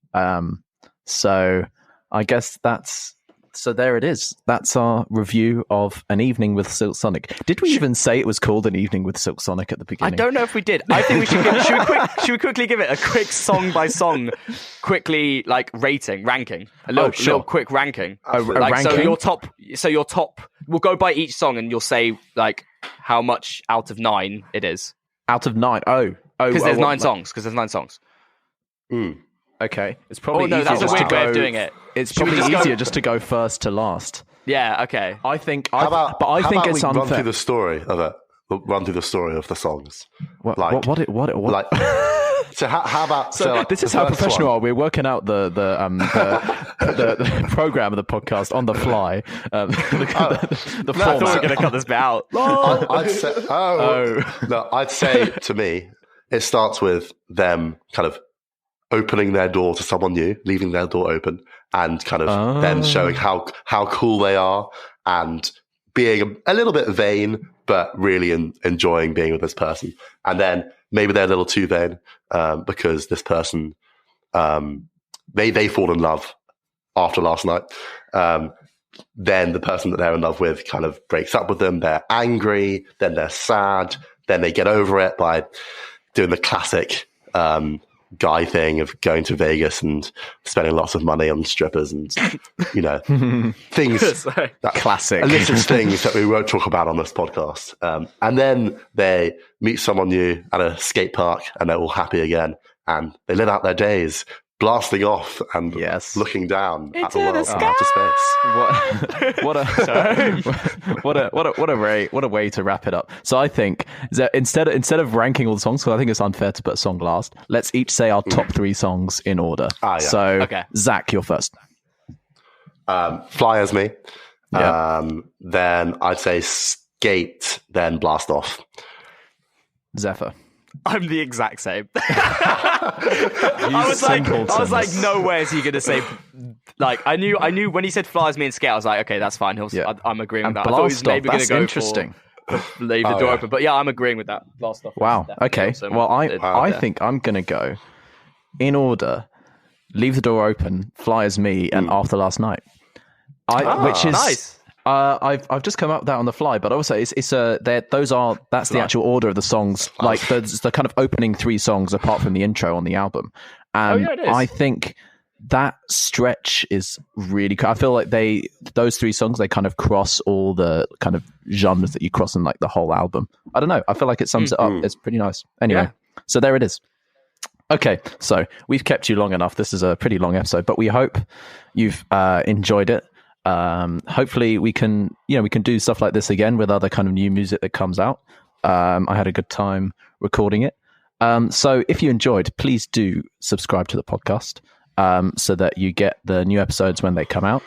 So I guess there it is. That's our review of An Evening with Silk Sonic. Did we even say it was called An Evening with Silk Sonic at the beginning? I don't know if we did. I think we should should we quickly give it a quick song by song, ranking, a little quick ranking. Ranking? So your top. We'll go by each song, and you'll say like how much out of 9 it is. Out of 9. Because there's 9 songs. Okay, it's probably easier that's a weird way of doing it. It's probably easier just to go first to last. Yeah. Okay. I think. How about it's we unfair. run through the story of it. Run through the story of the songs. What? So how about? This is how professional we are. We're working out the program of the podcast on the fly. I thought we were going to cut this bit out. I'd say to me, it starts with them kind of opening their door to someone new, leaving their door open, and kind of then showing how cool they are and being a little bit vain, but really enjoying being with this person. And then maybe they're a little too vain because this person, they fall in love after last night. Then the person that they're in love with kind of breaks up with them. They're angry, then they're sad, then they get over it by doing the classic guy thing of going to Vegas and spending lots of money on strippers and, you know, things that classic illicit things that we won't talk about on this podcast. And then they meet someone new at a skate park and they're all happy again and they live out their days blasting off and looking down at the world and outer space. What a way to wrap it up. So I think that instead of ranking all the songs, because I think it's unfair to put a song last, let's each say our top 3 songs in order. So Zach, you're first. Fly As Me. Then I'd say Skate, then Blast Off. Zephyr. I'm the exact same. I was like, no way is he going to say. Like, I knew when he said "Fly As Me" and "Skate," I was like, okay, that's fine. I'm agreeing with that. I thought he was maybe going to go interesting. Leave the door open, but yeah, I'm agreeing with that. Blast Off. Wow. Okay. Well, I think I'm going to go in order: Leave the Door Open, Fly As Me, and After Last Night. Which is nice. I've just come up with that on the fly, but also that's the actual order of the songs. Like the kind of opening 3 songs apart from the intro on the album. And I think that stretch is really cool. I feel like those 3 songs, they kind of cross all the kind of genres that you cross in like the whole album. I don't know. I feel like it sums it up. It's pretty nice. Anyway, so there it is. Okay, so we've kept you long enough. This is a pretty long episode, but we hope you've enjoyed it. Hopefully we can do stuff like this again with other kind of new music that comes out. I had a good time recording it. So if you enjoyed, please do subscribe to the podcast so that you get the new episodes when they come out.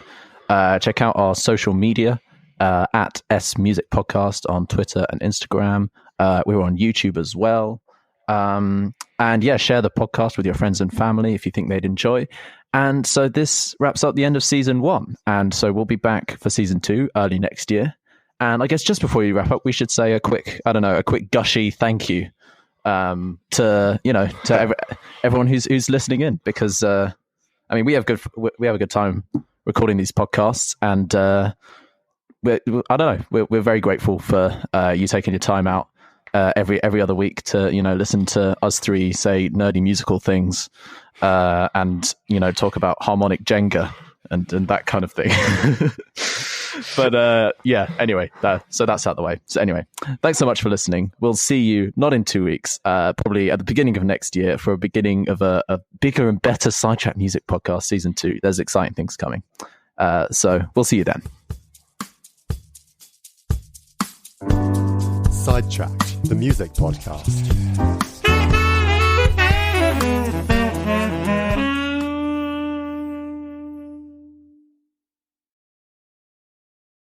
Check out our social media at S Music Podcast on Twitter and Instagram. We're on YouTube as well. And yeah, share the podcast with your friends and family if you think they'd enjoy. And so this wraps up the end of season 1. And so we'll be back for season 2 early next year. And I guess just before we wrap up, we should say a quick gushy thank you to everyone who's listening in, because we have a good time recording these podcasts, and we're very grateful for you taking your time out every other week to listen to us three say nerdy musical things and talk about harmonic Jenga and that kind of thing. But anyway, so that's out the way. So anyway, thanks so much for listening. We'll see you not in 2 weeks, probably at the beginning of next year for a beginning of a bigger and better Sidetrack Music Podcast season 2. There's exciting things coming. So we'll see you then. Sidetrack, the music podcast.